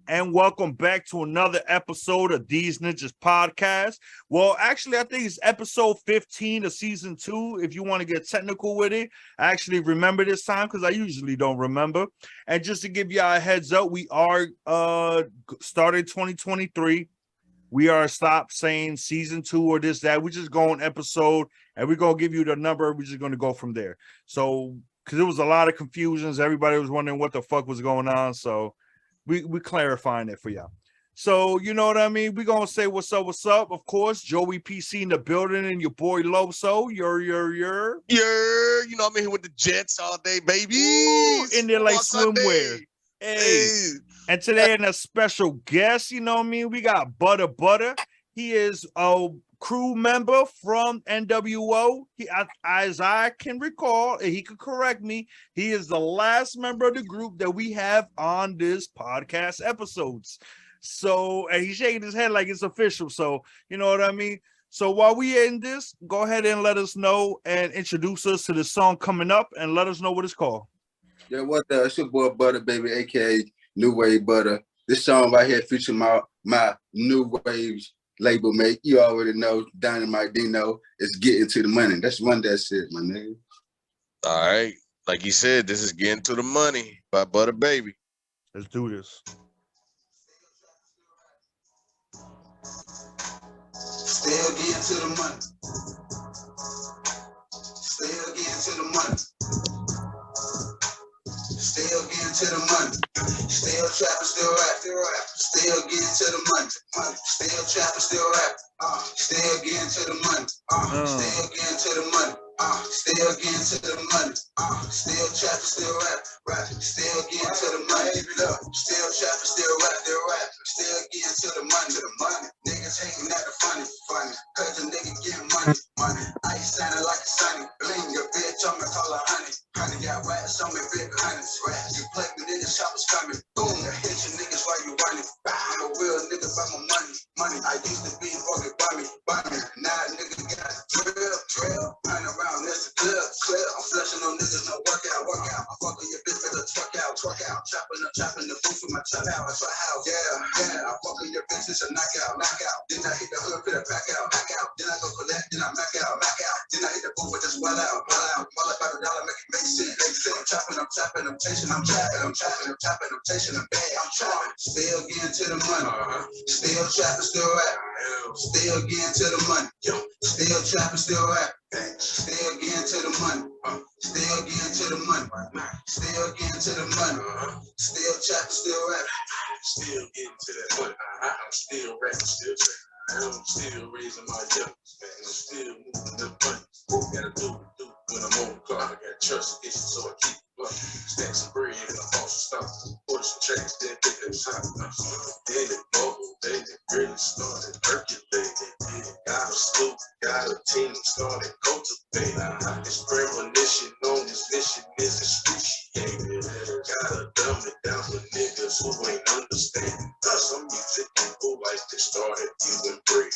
and welcome back to another episode of These Ninjas Podcast. Well, actually, I think it's episode 15 of season 2. If you want to get technical with it, I actually remember this time because I usually don't remember. And just to give you a heads up, we are starting 2023. We are stop saying season 2 or this, that. We just go on episode and we're going to give you the number. We're just going to go from there. So, because there was a lot of confusions. Everybody was wondering what the fuck was going on. So, we clarifying it for y'all. So, you know what I mean? We're going to say what's up, what's up. Of course, Joey PC in the building and your boy Loso. You know, I'm in here with the Jets all day, baby. Ooh, in there like swimwear. Hey. And today, in a special guest, you know what I mean? We got Butta. He is a crew member from NWO. As I can recall, and he could correct me, he is the last member of the group that we have on this podcast episodes. So, and he's shaking his head like it's official. So, you know what I mean? So while we in this, go ahead and let us know and introduce us to the song coming up and let us know what it's called. Yeah, it's your boy Butta Baby, aka New Wave Butta. This song right here featuring my New Waves label mate. You already know, Dynamite Dino is getting to the money. That's one that shit, my nigga. All right. Like you said, this is Getting to the Money by Butta Baby. Let's do this. Still getting to the money. Still getting to the money. Still getting to the money. Still trapping, still rap. Still getting to the money. Still trapping, still rap. Still getting to the money. Still getting to the money. Still getting to the money. Still trapping, still rap. Still getting to the money. Still trapping, still rap. Still getting to the money. Niggas hating at the funny. Cause the nigga getting money. I ain't sounding like a sunny. Bling your bitch, I'm gonna call her honey. Honey got rats on me, big honey. You play with niggas, shoppers coming. Boom, hit your niggas while you running. I'm a real nigga by my money. I used to be fucking bummy. Now nigga got drill. Turn around, that's a clip. I'm flashing on niggas, no workout. I'm fucking your bitch, better twerk out. Chopping the food for my chop out. That's my house. Yeah. I'm fucking your bitch, it's a knockout. Then I hit the hood, fit a pack out. Then I go collect, then I mac out. Then I hit the booth with this well out. All about $1, make sense. I'm chopping, I'm chasing, I'm chasing, I'm bad. I'm chopping. Still getting to the money. Still trapping, still rap. Still getting to the money. Still trapping, still rap. Still getting to the money. Still getting to the money. Still getting to the money. Still trapping, still rap. Still getting to that money. I'm still rapping, still trapping. I'm still raising my youngest, man. I'm still moving the money. What gotta do when I'm on the clock? I got trust issues, so I keep it. Stack some bread and I'm also stop. Order some tracks, then pick up top. Then it bubble, then it really started percolating. Got a stoop, got a team, started cultivating. This premonition on this mission is excruciating. Gotta dumb it down for niggas who ain't understanding. Some music people like they started using bread.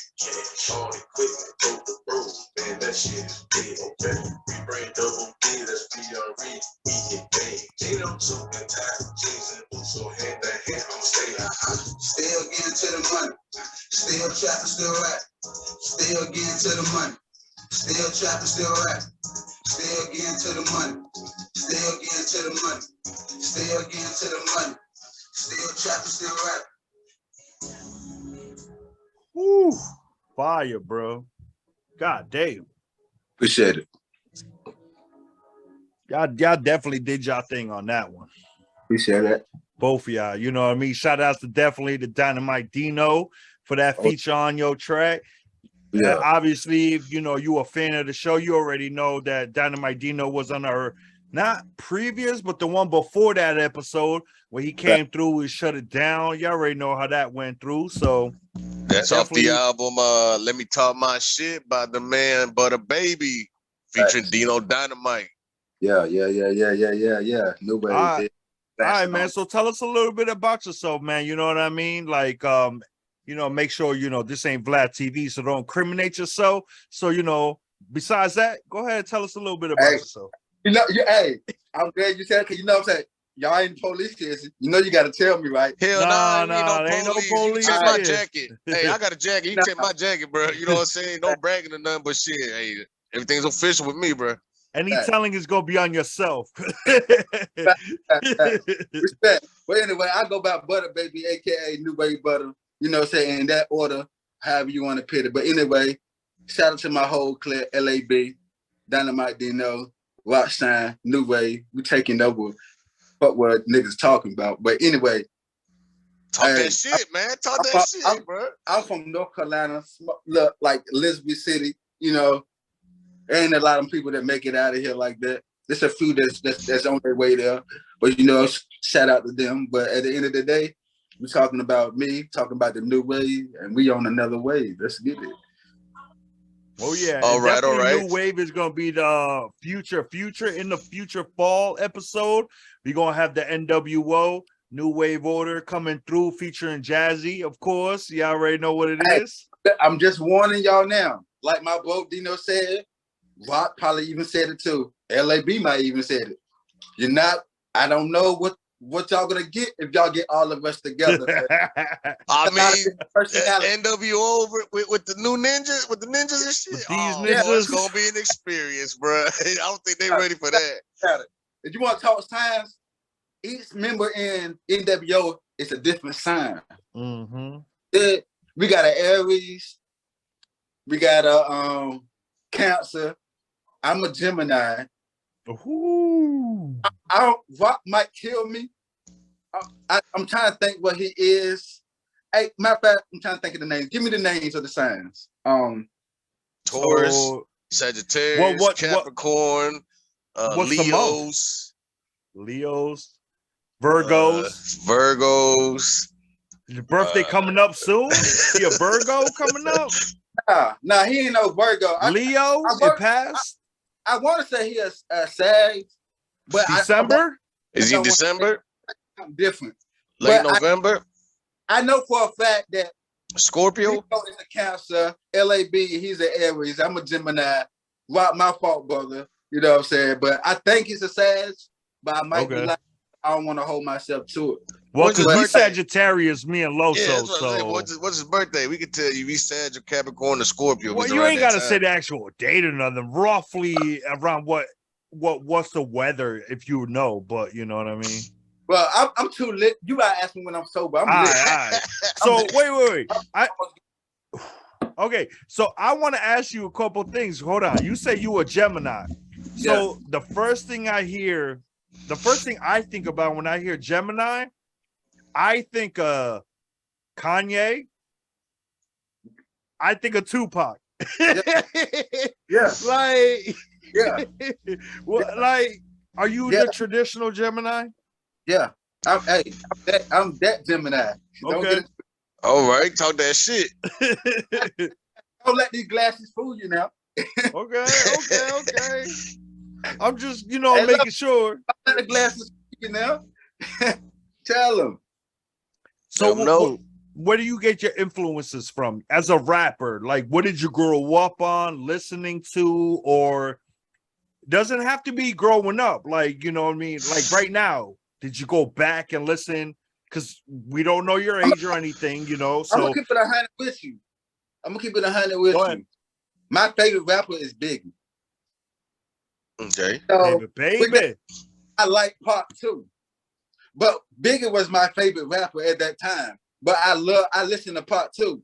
All equipment, go the road, man, that shit is dead, okay? We bring double D, that's BRE, we get paid. Ain't no two and ties, jeans and boots, so hand to hand, I'm stay high. Still getting to the money. Still trapping, still rap. Still getting to the money. Still trapping, still rap. Still getting to the money. Still getting to the money. Still getting to the money. Still trapping, still rap. Woo, fire, bro. God damn. Appreciate it. Y'all definitely did y'all thing on that one. Appreciate that. Both of y'all, you know what I mean? Shout outs to definitely the Dynamite Dino for that feature on your track. Yeah. Obviously, if you know you a fan of the show, you already know that Dynamite Dino was on our not previous, but the one before that episode where he came through and shut it down. Y'all already know how that went through. So that's off the album Let Me Talk My Shit by the man Butta Baby featuring Dino Dynamite. Yeah. No way. All right, man. So tell us a little bit about yourself, man. You know what I mean? Like, you know, make sure, you know, this ain't Vlad TV, so don't incriminate yourself. So, you know, besides that, go ahead and tell us a little bit about yourself. You know, I'm glad you said it, because you know what I'm saying? y'all ain't police, is it? You know you got to tell me, right? Hell Nah, nah, there ain't no police. You can police check my here. jacket. Hey, I got a jacket. You can check my jacket, bro. You know what I'm saying? No bragging or nothing, but shit. Hey, everything's official with me, bro. Any telling is gonna be on yourself. Respect. But anyway, I go by Butta Baby, aka New Wave Butter. You know what I'm saying? In that order, however you want to put it. But anyway, shout out to my whole clique, LAB, Dynamite Dino, Rockshine, New Wave. We taking over what niggas talking about. But anyway. Talk that shit, man. Talk that shit, bro. I'm from North Carolina, look like Elizabeth City, you know. There ain't a lot of people that make it out of here like that. There's a few that's on their way there. But you know, shout out to them. But at the end of the day, we're talking about me, talking about the new wave, and we on another wave. Let's get it. Oh yeah. All right. New wave is gonna be the future in the future fall episode. We're gonna have the NWO New Wave Order coming through featuring Jazzy, of course. You already know what it is. I'm just warning y'all now. Like my bro Dino said, Rock probably even said it too. LAB might even said it. I don't know what y'all gonna get if y'all get all of us together. I mean, NWO with the new ninjas, with the ninjas and shit. These ninjas. Boy, it's gonna be an experience, bro. I don't think they're ready for that. If you want to talk signs, each member in NWO is a different sign. Mm-hmm. We got an Aries. We got a Cancer. I'm a Gemini. Ooh. Rock might kill me. I'm trying to think what he is. Hey, matter of fact, I'm trying to think of the names. Give me the names of the signs. Taurus, Sagittarius, Capricorn, Leos. Virgos. Your birthday coming up soon? See a Virgo coming up? Nah, he ain't no Virgo. Leo, it passed. I want to say he is Sag, but December? Is he December? Different. Late November? I know for a fact that Scorpio is a Cancer. LAB, he's an Aries. I'm a Gemini. Rock, my fault, brother. You know what I'm saying? But I think he's a Sag, but I might be like, I don't want to hold myself to it. Well, because we Sagittarius, me and Loso. Yeah, so what's his birthday? We could tell you we Sag, Capricorn, or Scorpio. Well, you ain't gotta say the actual date or nothing. Roughly around what's the weather, if you know, but you know what I mean. Well, I'm too lit. You gotta ask me when I'm sober. I'm lit. All right. So wait. Okay, so I want to ask you a couple things. Hold on. You say you a Gemini. So the first thing I think about when I hear Gemini, I think Kanye. I think of Tupac. Yeah. Like, are you the traditional Gemini? Yeah. I'm that Gemini. Okay. All right, talk that shit. Don't let these glasses fool you now. Okay. I'm just, making sure. Don't let the glasses fool you now. Tell them. So where do you get your influences from as a rapper? Like, what did you grow up on, listening to, or doesn't have to be growing up? Like, you know what I mean? Like right now, did you go back and listen? Because we don't know your age or anything, So I'm gonna keep it 100 with you. You. My favorite rapper is Biggie. Okay. So, baby. I like Pop too. But Biggie was my favorite rapper at that time. But I listen to Pop too.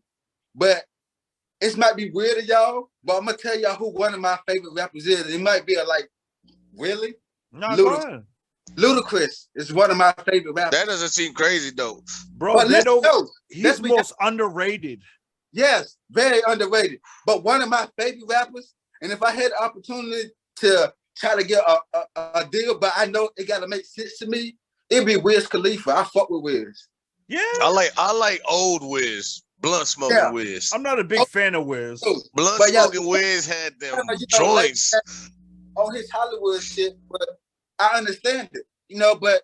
But it might be weird to y'all, but I'm gonna tell y'all who one of my favorite rappers is. It might be really? No, Ludacris is one of my favorite rappers. That doesn't seem crazy though. Bro, he's most underrated. Yes, very underrated. But one of my favorite rappers, and if I had the opportunity to try to get a deal, but I know it gotta make sense to me, it'd be Wiz Khalifa. I fuck with Wiz. Yeah. I like old Wiz. Blunt smoking Wiz. I'm not a big fan of Wiz. Blunt smoking Wiz had them joints. On his Hollywood shit, but I understand it, but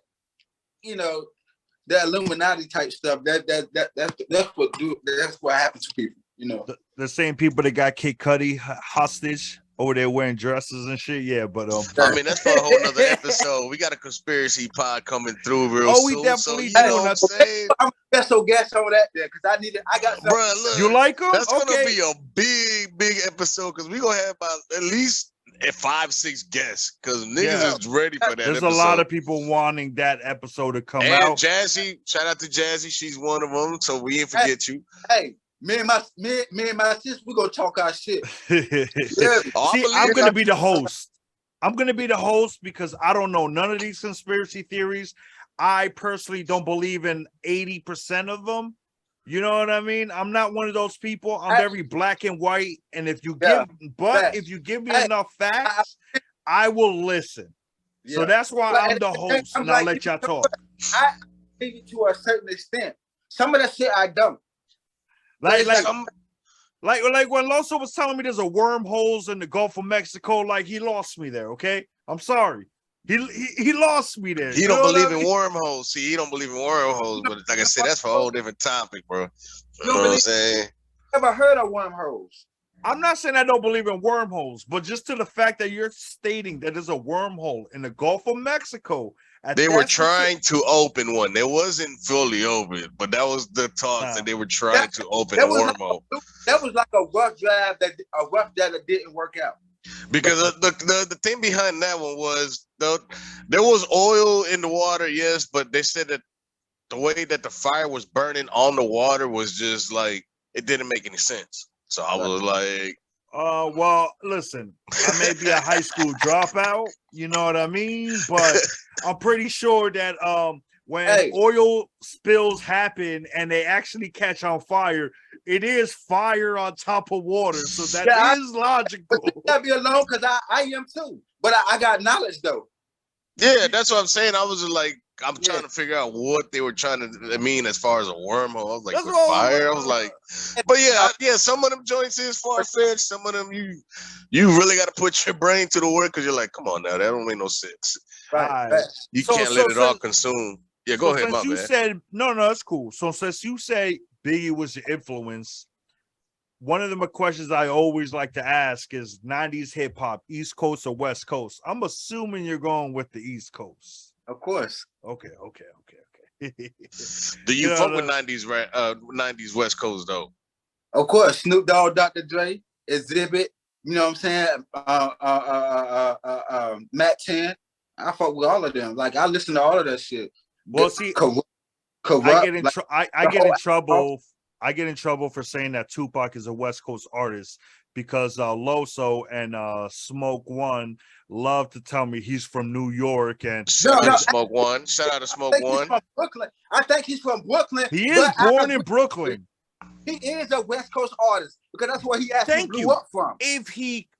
the Illuminati type stuff, that's what happens to people, The same people that got Kid Cudi hostage over there wearing dresses and shit. Yeah, but I mean, that's for a whole nother episode. We got a conspiracy pod coming through real soon. We definitely so, you know what I'm saying? I'm a special guest over that there because I got something. Bro, look, you like them? That's gonna be a big episode because we gonna have about at least 5-6 guests because niggas is ready for that. There's episode. a lot of people wanting that episode to come and out. Jazzy, shout out to Jazzy, she's one of them. So we ain't forget you. Hey, me and my sis, we gonna talk our shit. See, I'm gonna be the host. I'm gonna be the host because I don't know none of these conspiracy theories. I personally don't believe in 80% of them. You know what I mean? I'm not one of those people. I'm very black and white. And if you if you give me enough facts, I will listen. Yeah. So that's why I'm the host, and I'll let y'all talk. I believe it to a certain extent. Some of that shit I don't. Like when Loso was telling me there's a wormholes in the Gulf of Mexico, like he lost me there. Okay, I'm sorry. He lost me there. He don't believe in wormholes. See, he don't believe in wormholes, but like I said, that's for a whole different topic, bro. You know what I'm saying? Never heard of wormholes. I'm not saying I don't believe in wormholes, but just to the fact that you're stating that there's a wormhole in the Gulf of Mexico. They were trying to open one. It wasn't fully open, but that was the talk that they were trying to open a wormhole. That was like a rough drive that didn't work out. Because the thing behind that one was there was oil in the water, yes, but they said that the way that the fire was burning on the water was just like it didn't make any sense. So I was like, well, listen, I may be a high school dropout, you know what I mean? But I'm pretty sure that when oil spills happen and they actually catch on fire, it is fire on top of water. So that is logical. But be alone because I am too. But I got knowledge though. Yeah, that's what I'm saying. I was just like, I'm trying to figure out what they were trying to mean as far as a wormhole. I was like, with fire. I was like, but yeah, some of them joints is far-fetched. Some of them you really got to put your brain to the work because you're like, come on now, that don't make no sense. Right. You can't let it all consume. Yeah, go ahead, my you bad. Said no, that's cool. So since you say Biggie was your influence, one of the questions I always like to ask is 90s hip hop, East Coast or West Coast? I'm assuming you're going with the East Coast. Of course. Okay. Do you fuck with 90s West Coast though? Of course, Snoop Dogg, Dr. Dre, Exhibit, you know what I'm saying? Matt 10. I fuck with all of them. Like I listen to all of that shit. Well, see, corrupt, I get in trouble. I get in trouble for saying that Tupac is a West Coast artist because Loso and Smoke One love to tell me he's from New York and Shout out to Smoke One. I think he's from Brooklyn. He is born in Brooklyn. He is a West Coast artist because that's where he actually grew up from.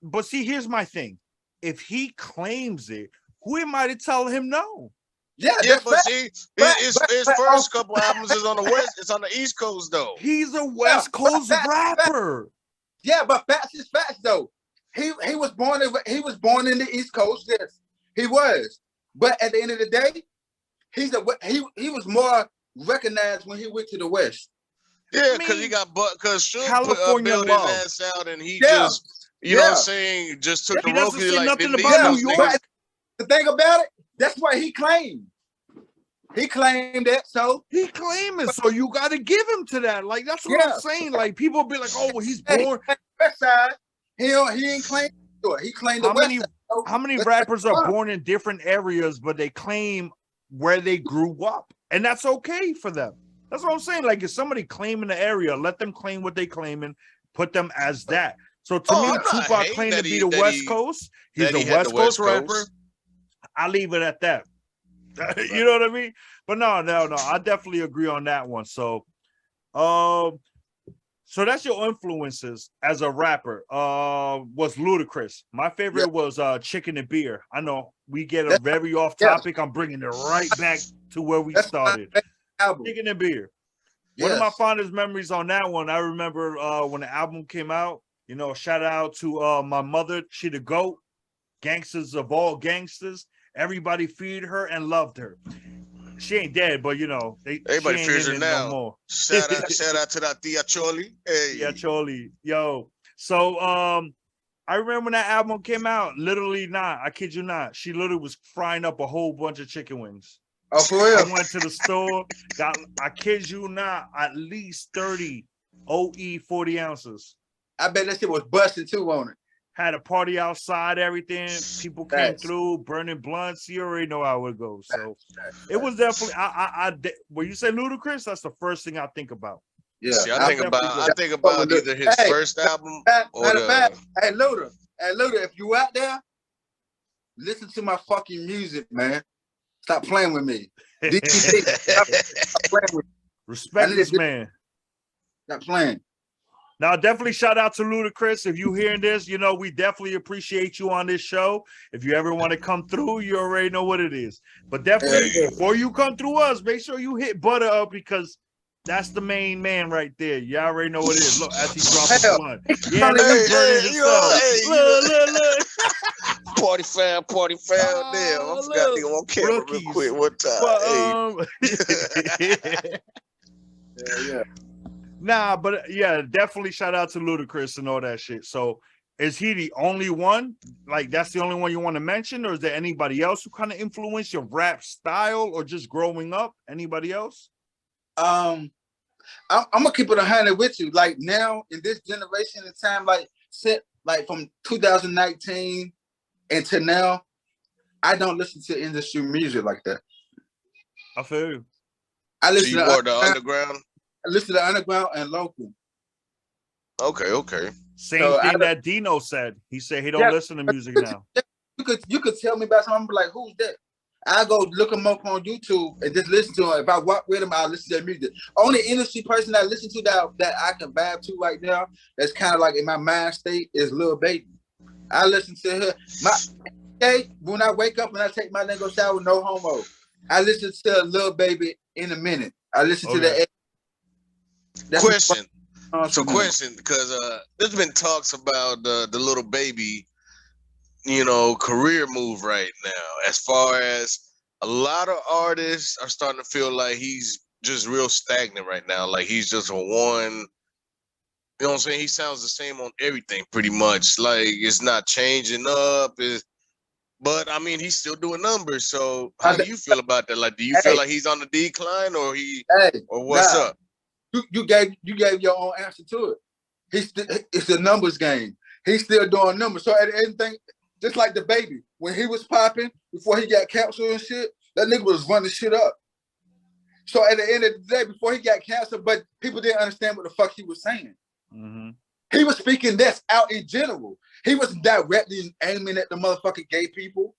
But see, here's my thing. If he claims it, who am I to tell him no? Yeah, but see, his first couple albums is on the West. It's on the East Coast though. He's a West Coast rapper. Yeah, but facts is facts though. He was born in the East Coast. Yes, he was. But at the end of the day, he was more recognized when he went to the West. Yeah, because he got because California built his ass out and he just you know what I'm saying, just took the road because he like nothing about New York. The thing about it, that's what he claimed. He claimed it, so he claimed it. So you got to give him to that. Like that's what I'm saying. Like people be like, "Oh, well, he's born West Side." He ain't claimed it. He claimed the West Side. How many rappers are born in different areas, but they claim where they grew up, and that's okay for them. That's what I'm saying. Like if somebody claiming the area, let them claim what they claiming. Put them as that. So to me, Tupac claimed to be the West Coast. He's a West Coast rapper. I leave it at that. You know what I mean? But no, I definitely agree on that one. So, so that's your influences as a rapper. Was Ludacris. My favorite was Chicken and Beer. I know we get a very off topic. I'm bringing it right back to where we started. Chicken and Beer. One of my fondest memories on that one. I remember when the album came out. You know, shout out to my mother. She the GOAT. Gangsters of all gangsters. Everybody feared her and loved her. She ain't dead, but you know, everybody fears her now. No shout out to that Tia Choli. Hey. Tia Choli. Yo. So I remember when that album came out. Literally not. I kid you not. She literally was frying up a whole bunch of chicken wings. Oh, for real? I went to the store. Got. I kid you not. At least 30 OE 40 ounces. I bet that shit was busting too on it. Had a party outside, everything. People came Facts. through, burning blunts. You already know how it goes. So it was definitely. When you say Ludacris, that's the first thing I think about. Yeah. See, I think about either his first album or the. Hey, Luda, if you out there, listen to my fucking music, man. Stop playing with me. Stop playing with me. Respect this man. Stop playing. Now, definitely shout out to Ludacris. If you hearing this, you know, we definitely appreciate you on this show. If you ever want to come through, you already know what it is. But definitely, before you come through us, make sure you hit Butta up because that's the main man right there. You already know what it is. Look, as he drops the blunt. Yeah, look. Party foul. Damn, I forgot nigga on camera real quick one time. Yeah. Nah, but yeah, definitely shout out to Ludacris and all that shit. So is he the only one? Like, that's the only one you want to mention? Or is there anybody else who kind of influenced your rap style or just growing up? Anybody else? I'm gonna keep it 100 with you. Like now in this generation of time, like from 2019 until now, I don't listen to industry music like that. I feel you. I listen to the underground. I listen to underground and local. Okay. Same thing that Dino said. He said he don't listen to music now. You could tell me about something, like, who's that? I go look them up on YouTube and just listen to them. If I walk with them, I'll listen to their music. Only industry person I listen to that I can vibe to right now, that's kind of like in my mind state, is Lil Baby. I listen to her. When I wake up and I take my go shower, no homo. I listen to Lil Baby in a minute. I listen to that. Question, because there's been talks about the Little Baby, career move right now. As far as a lot of artists are starting to feel like he's just real stagnant right now. Like he's just a one. You know what I'm saying? He sounds the same on everything pretty much. Like it's not changing up. But I mean, he's still doing numbers. So how do you feel about that? Like, do you feel like he's on the decline, or what's up? You gave your own answer to it. It's a numbers game. He's still doing numbers. So at anything, just like the Baby, when he was popping before he got canceled and shit, that nigga was running shit up. So at the end of the day, before he got canceled, but people didn't understand what the fuck he was saying. Mm-hmm. He was speaking this out in general. He was directly aiming at the motherfucking gay people.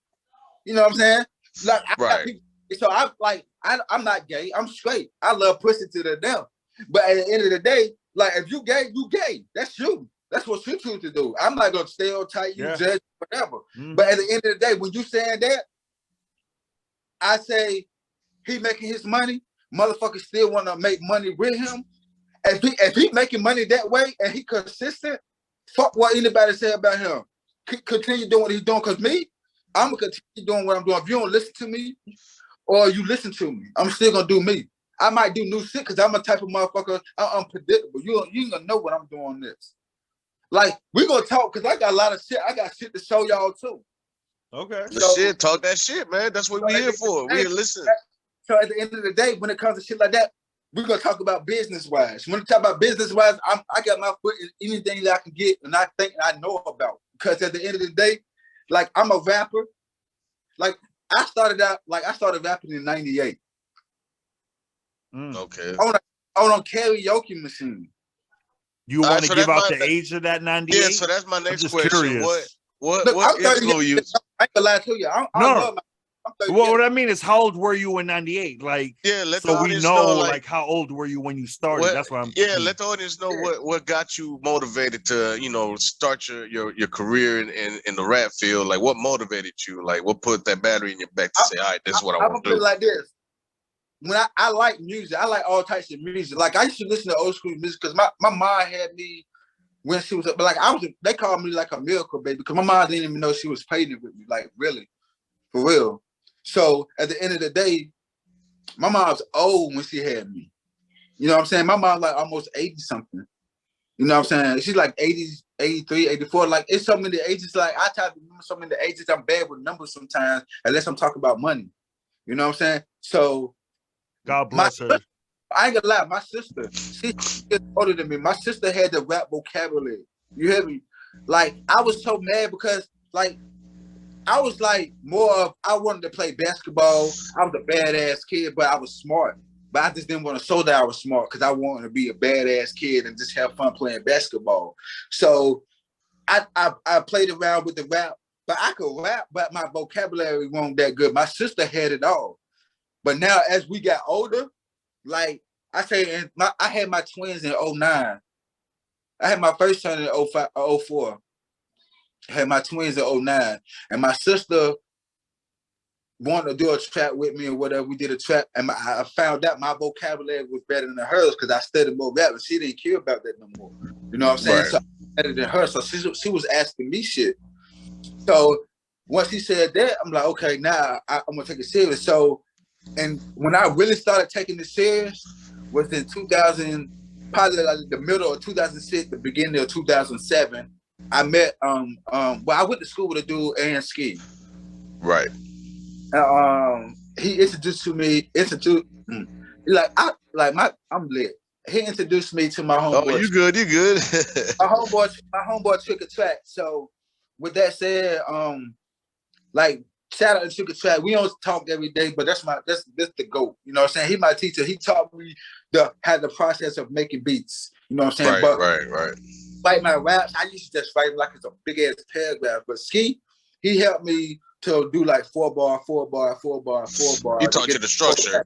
You know what I'm saying? Like, right. I'm not gay. I'm straight. I love pussy to the death. But at the end of the day, like, if you gay, you gay. That's you. That's what you choose to do. I'm not gonna stereotype you, judge, whatever. Mm-hmm. But at the end of the day, when you saying that, I say he making his money. Motherfuckers still want to make money with him. If he making money that way and he consistent, fuck what anybody say about him. Continue doing what he's doing. Cause me, I'm gonna continue doing what I'm doing. If you don't listen to me, or you listen to me, I'm still gonna do me. I might do new shit because I'm a type of motherfucker. I'm unpredictable. You ain't gonna know what I'm doing this. Like, we gonna talk because I got a lot of shit. I got shit to show y'all too. Okay. Talk that shit, man. That's what we here for. We here listening. So at the end of the day, when it comes to shit like that, we're gonna talk about business wise. When we talk about business wise, I got my foot in anything that I can get and I think I know about. Because at the end of the day, like, I'm a rapper. Like, I started rapping in '98. Okay. On a karaoke machine. You want to give out the age of that 98? Yeah, so that's my next question. Curious. What influence you? I ain't gonna lie to you. What I mean is, how old were you in '98? Like, so we know, like, how old were you when you started? That's what I'm. Yeah, let the audience know what got you motivated to, start your career in the rap field. Like, what motivated you? Like, what put that battery in your back to say, all right, this is what I want to do. Put it like this. When I like music, I like all types of music. Like, I used to listen to old school music because my mom had me when she was, but like they called me like a miracle baby because my mom didn't even know she was pregnant with me, like, really, for real. So at the end of the day, my mom's old when she had me. You know what I'm saying? My mom's like almost 80 something. You know what I'm saying? She's like 80s, 83, 84. Like, it's so many ages. Like, I try to remember so many ages. I'm bad with numbers sometimes, unless I'm talking about money. You know what I'm saying? So, God bless her. I ain't gonna lie, my sister, she's older than me. My sister had the rap vocabulary. You hear me? Like, I was so mad because, like, I was like more of, I wanted to play basketball. I was a badass kid, but I was smart. But I just didn't want to show that I was smart because I wanted to be a badass kid and just have fun playing basketball. So I played around with the rap, but I could rap, but my vocabulary wasn't that good. My sister had it all. But now as we got older, like I say, I had my twins in 09. I had my first son in 05, 04. I had my twins in 09. And my sister wanted to do a track with me or whatever. We did a track, and I found out my vocabulary was better than hers because I studied more rap, and she didn't care about that no more. You know what I'm saying? Right. So I better than her. So she was asking me shit. So once he said that, I'm like, okay, now I'm gonna take it serious. So, and when I really started taking it serious was in 2000, probably like the middle of 2006, the beginning of 2007. I met well, I went to school with a dude, Aaron Ski. Right. He introduced me. I'm lit. He introduced me to my homeboy. Oh, you good? You good? my homeboy took a track. So, with that said, like shout out to Trick or Track. We don't talk every day, but that's the GOAT. You know what I'm saying? He my teacher. He taught me how the process of making beats. You know what I'm saying? Right. Write my raps. I used to just write like it's a big ass paragraph. But Ski, he helped me to do like 4 bar. He taught you the structure.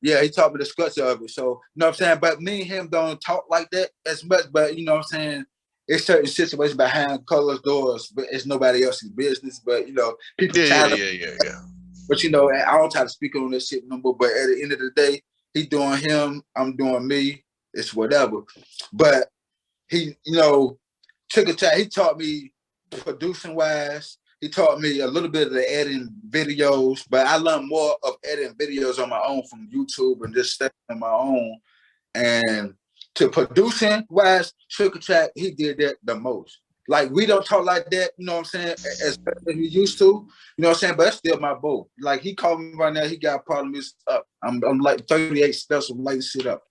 Yeah, he taught me the structure of it. So, you know what I'm saying? But me and him don't talk like that as much. But you know what I'm saying? It's certain situations behind closed doors, but it's nobody else's business. But you know, people Yeah. But you know, I don't try to speak on this shit no more. But at the end of the day, he doing him, I'm doing me. It's whatever. But he, you know, Trick or Track, he taught me producing wise. He taught me a little bit of the editing videos, but I learned more of editing videos on my own from YouTube and just studying on my own. And to producing wise, Trick or Track, he did that the most. Like, we don't talk like that, you know what I'm saying, as we used to, you know what I'm saying, but that's still my boo. Like, he called me right now, he got part of music up. I'm like 38 special, light shit up.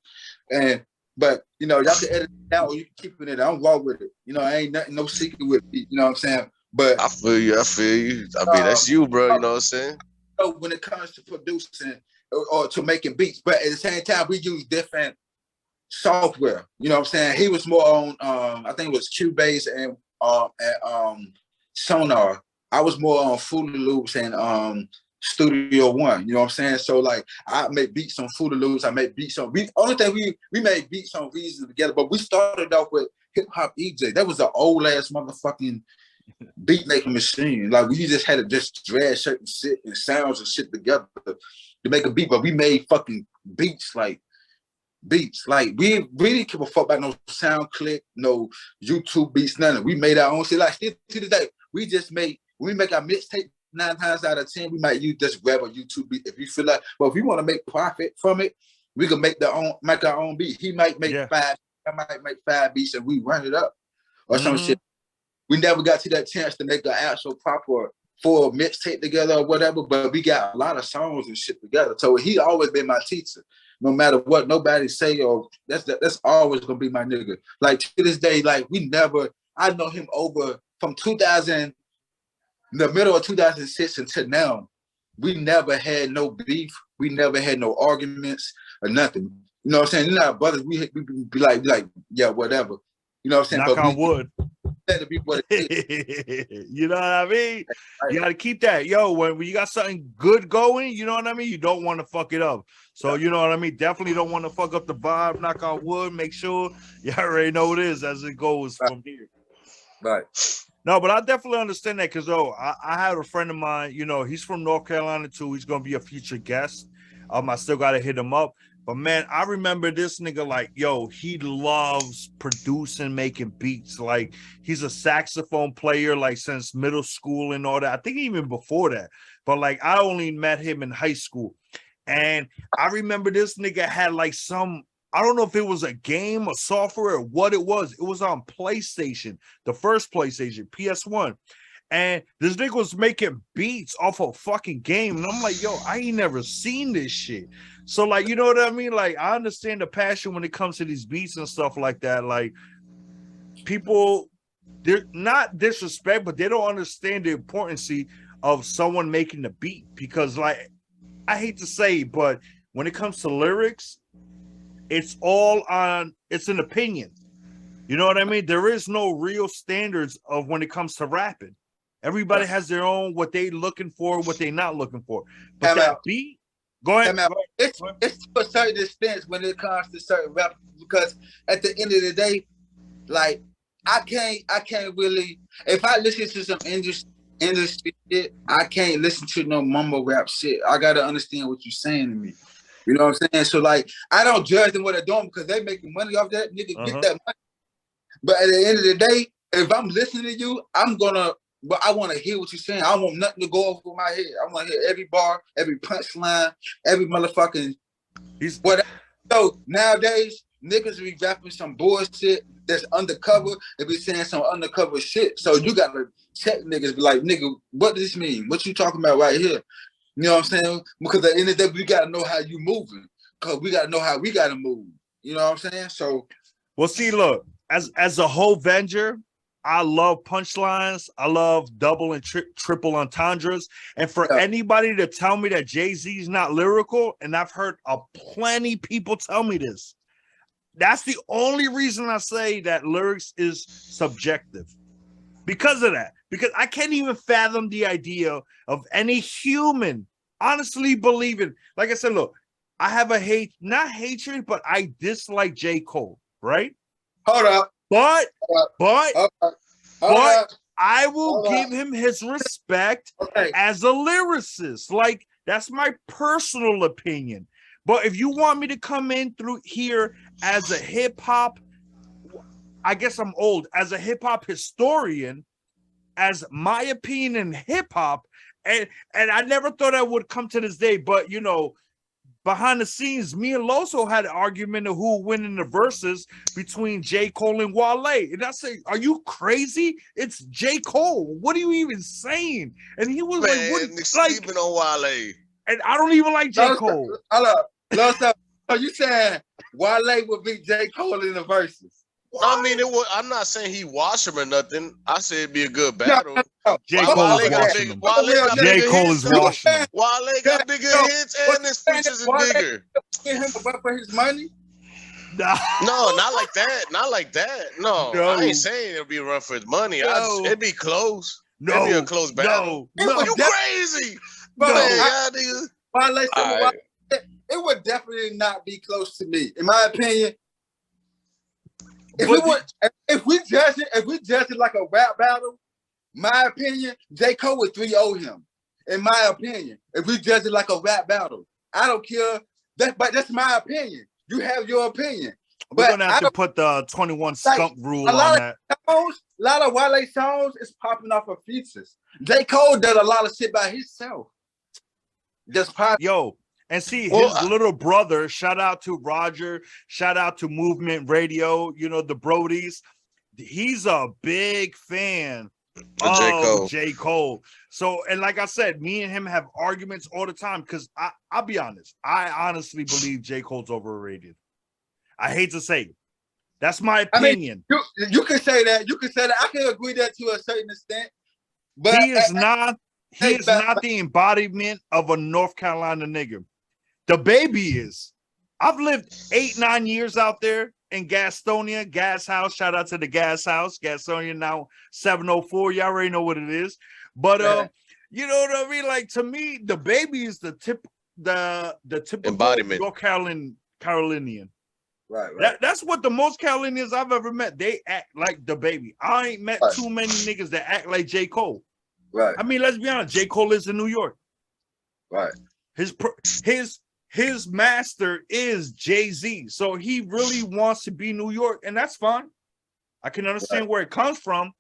But, you know, y'all can edit it down or you can keep it in. I'm raw with it. You know, ain't nothing, no secret with it, you know what I'm saying? But I feel you. I mean, that's you, bro. You know what I'm saying? So when it comes to producing or to making beats, but at the same time, we use different software. You know what I'm saying? He was more on, I think it was Cubase and Sonar. I was more on Fruity Loops and Studio One. You know what I'm saying? So like, I make beats on Fruity Loops. I make beats on. Only thing we made beats on Reason together, but we started off with Hip Hop EJ. That was an old ass motherfucking beat making machine. Like, we just had to just drag certain shit and sounds and shit together to make a beat, but we made fucking beats. Like we didn't give a fuck about no sound click, no YouTube beats, nothing. We made our own shit. Like, still to this day, we make our mixtape 9 times out of 10, we might use just grab a YouTube beat if you feel like. But if we want to make profit from it, we can make our own beat. He might make 5, I might make 5 beats and we run it up or some shit. We never got to that chance to make an actual proper full mixtape together or whatever, but we got a lot of songs and shit together. So he always been my teacher. No matter what nobody say, or that's always gonna be my nigga. Like, to this day, like, I know him over from 2000, the middle of 2006 until now. We never had no beef. We never had no arguments or nothing. You know what I'm saying? You're not brothers. We be like, yeah, whatever. You know what I'm saying? Knock on wood. To be what it is. You know what I mean? You got to keep that. Yo, when you got something good going, you know what I mean? You don't want to fuck it up. So, you know what I mean? Definitely don't want to fuck up the vibe. Knock on wood. Make sure you already know what it is as it goes from here. Right. No, but I definitely understand that because, I had a friend of mine, you know, he's from North Carolina too. He's going to be a future guest. I still got to hit him up. But man, I remember this nigga like, yo, he loves producing, making beats. Like, he's a saxophone player, like, since middle school and all that. I think even before that. But like, I only met him in high school. And I remember this nigga had like some I don't know if it was a game, a software, or what it was. It was on PlayStation, the first PlayStation, PS1. And this nigga was making beats off a fucking game. And I'm like, yo, I ain't never seen this shit. So, like, you know what I mean? Like, I understand the passion when it comes to these beats and stuff like that. Like, people, they're not disrespect, but they don't understand the importance of someone making the beat. Because, like, I hate to say, but when it comes to lyrics, it's an opinion. You know what I mean? There is no real standards of when it comes to rapping. Everybody has their own, what they looking for, what they not looking for. But that beat, go ahead. It's to a certain extent when it comes to certain rap, because at the end of the day, like I can't really, if I listen to some industry shit, I can't listen to no mumble rap shit. I gotta understand what you're saying to me. You know what I'm saying? So like I don't judge them what they're doing because they making money off that. Nigga, get that money. But at the end of the day, if I'm listening to you, but I want to hear what you're saying. I don't want nothing to go over my head. I want to hear every bar, every punchline, every motherfucking whatever. So nowadays, niggas be rapping some bullshit that's undercover. They be saying some undercover shit. So you gotta check niggas, be like, nigga, what does this mean? What you talking about right here? You know what I'm saying? Because at the end of the day, we gotta know how you moving. Because we gotta know how we gotta move. You know what I'm saying? So, well, see, look, as a whole Venger, I love punchlines. I love double and triple entendres. And for anybody to tell me that Jay-Z is not lyrical, and I've heard plenty people tell me this, that's the only reason I say that lyrics is subjective. Because of that. Because I can't even fathom the idea of any human honestly believing. Like I said, look, I have not hatred, but I dislike J. Cole, right? Hold up. But I will give him his respect as a lyricist. Like, that's my personal opinion. But if you want me to come in through here as a hip hop, I guess I'm old, as a hip hop historian, as my opinion in hip hop, and I never thought I would come to this day, but you know, behind the scenes, me and Loso had an argument of who would win in the verses between J. Cole and Wale. And I say, are you crazy? It's J. Cole. What are you even saying? And he was like, what? Sleeping on Wale. And I don't even like J. Cole. Loso, are you saying Wale would beat J. Cole in the verses? What? I mean, I'm not saying he wash him or nothing. I said it'd be a good battle. J. Cole is washing him. J. Cole is washing him. Wale got bigger hits and his features is bigger. Get him for his money? No, not like that. Not like that. No. I ain't saying it'll be a run for his money. It'd be close. It'd be a close battle. You crazy? Wale, it would definitely not be close to me, in my opinion. If we judge it like a rap battle, my opinion, J. Cole would 3-0 him. In my opinion, if we judge it like a rap battle, I don't care. But that's my opinion. You have your opinion. We're gonna have to put the 21 skunk rule on that. A lot of Wale songs is popping off of features. J. Cole does a lot of shit by himself. Just pop. Yo. And see, his little brother, shout out to Roger, shout out to Movement Radio, you know, the Brodies. He's a big fan of J. Cole. So, and like I said, me and him have arguments all the time because I'll be honest. I honestly believe J. Cole's overrated. I hate to say it. That's my opinion. I mean, you can say that. You can say that. I can agree that to a certain extent. But he is not the embodiment of a North Carolina nigga. The Baby is. I've lived 8-9 years out there in Gastonia, Gas House. Shout out to the Gas House, Gastonia now 704. Y'all already know what it is. But you know what I mean? Like, to me, The Baby is the typical embodiment. North Carolinian. Right. That's what the most Carolinians I've ever met. They act like The Baby. I ain't met too many niggas that act like J. Cole. Right. I mean, let's be honest. J. Cole lives in New York. Right. His master is Jay-Z, so he really wants to be New York, and that's fine. I can understand where it comes from.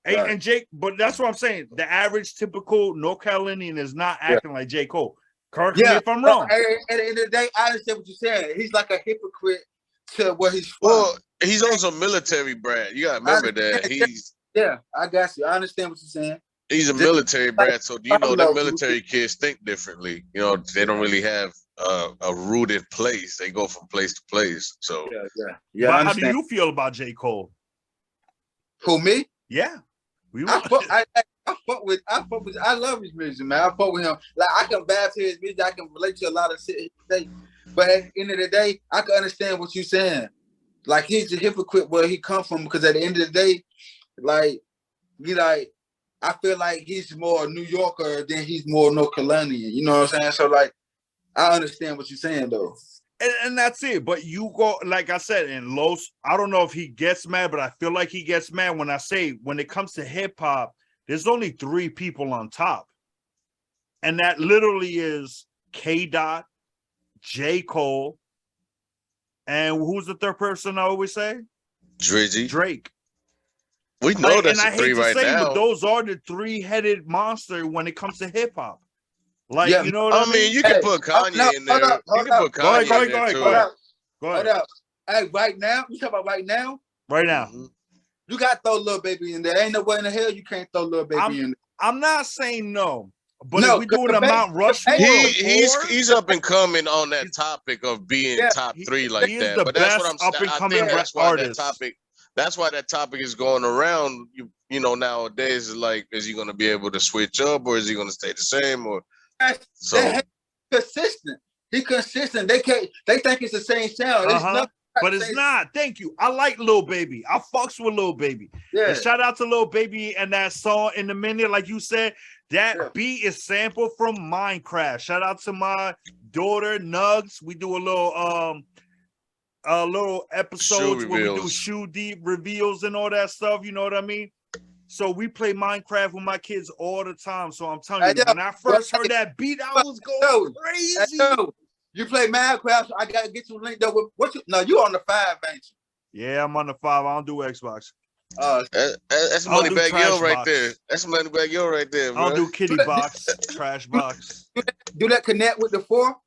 And Jake, but that's what I'm saying. The average typical North Carolinian is not acting like J. Cole. Correct me if I'm wrong. At the end of the day, I understand what you're saying. He's like a hypocrite to where he's from. Well, he's also military brat. You gotta remember that I got you. I understand what you're saying. he's a military brat, so you know the military kids think differently. You know, they don't really have a rooted place. They go from place to place. So yeah. But how do you feel about J. Cole? Who, me? Yeah. I love his music, man. I fuck with him. Like, I can vibe to his music. I can relate to a lot of shit. But at the end of the day, I can understand what you're saying. Like, he's a hypocrite where he come from, because at the end of the day, like, I feel like he's more New Yorker than he's more North Carolinian. You know what I'm saying? So, like, I understand what you're saying, though. And that's it. But you go, like I said, in Los, I don't know if he gets mad, but I feel like he gets mad when I say, when it comes to hip hop, there's only 3 people on top. And that literally is K. Dot, J. Cole, and who's the third person I always say? Drizzy. Drake. We know that's and I the 3 hate to right say, now. but those are the 3-headed monster when it comes to hip hop. Like, you know what I mean? You can put Kanye in there. You can put Kanye in there too. Go ahead. Hey, right now, you talk about right now? Right now. Mm-hmm. You got to throw Lil Baby in there. Ain't no way in the hell you can't throw Lil Baby in there. I'm not saying no, but if we doing a Mount Rushmore, he's up and coming on that topic of being top 3 like that. But that's what I'm saying. I think that's why that topic is going around. You know, nowadays is like, is he going to be able to switch up, or is he going to stay the same? Or so consistent. He consistent. They think it's the same sound. It's nothing. But it's not. Thank you. I like Lil Baby. I fucks with Lil Baby. Yeah. And shout out to Lil Baby and that song In the Minute, like you said. That beat is sampled from Minecraft. Shout out to my daughter Nugs. We do a little episodes where we do shoe deep reveals and all that stuff. You know what I mean? So we play Minecraft with my kids all the time. So I'm telling you, when I first heard that beat, I was going crazy. You play Minecraft, so I gotta get you linked up with you on the 5, ain't you? Yeah, I'm on the 5. I don't do Xbox. That's money back yo right there. That's money back yo right there, bro. I don't do kitty box, trash box. Do that connect with the 4?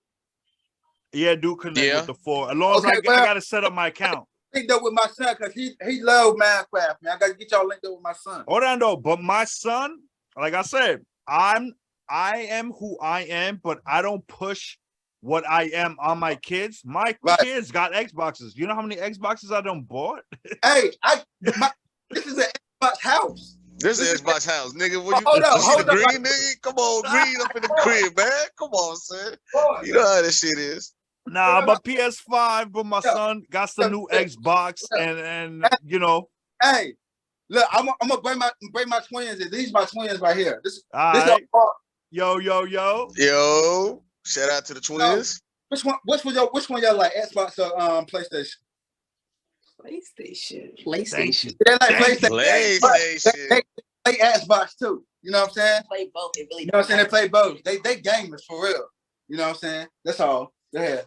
Yeah, do connect with the 4. As long as I gotta set up my account. Linked up with my son because he loves Minecraft, man. I gotta get y'all linked up with my son. Orlando, but my son, like I said, I am who I am, but I don't push what I am on my kids. My kids got Xboxes. You know how many Xboxes I done bought? Hey, this is an Xbox house. This is Xbox house, nigga. What you see the green, nigga? Come on, green up in the crib, man. Come on, son. You know how this shit is. Nah, I'm a PS5, but my son got the new Xbox, and you know. Hey, look, I'm gonna bring my twins in. These are my twins right here. This Yo. Shout out to the twins. Which one y'all like? Xbox or PlayStation? PlayStation. They like PlayStation. They play Xbox too. You know what I'm saying? Play both. They really. You know what I'm saying? They play both. They gamers for real. You know what I'm saying? That's all. Go ahead.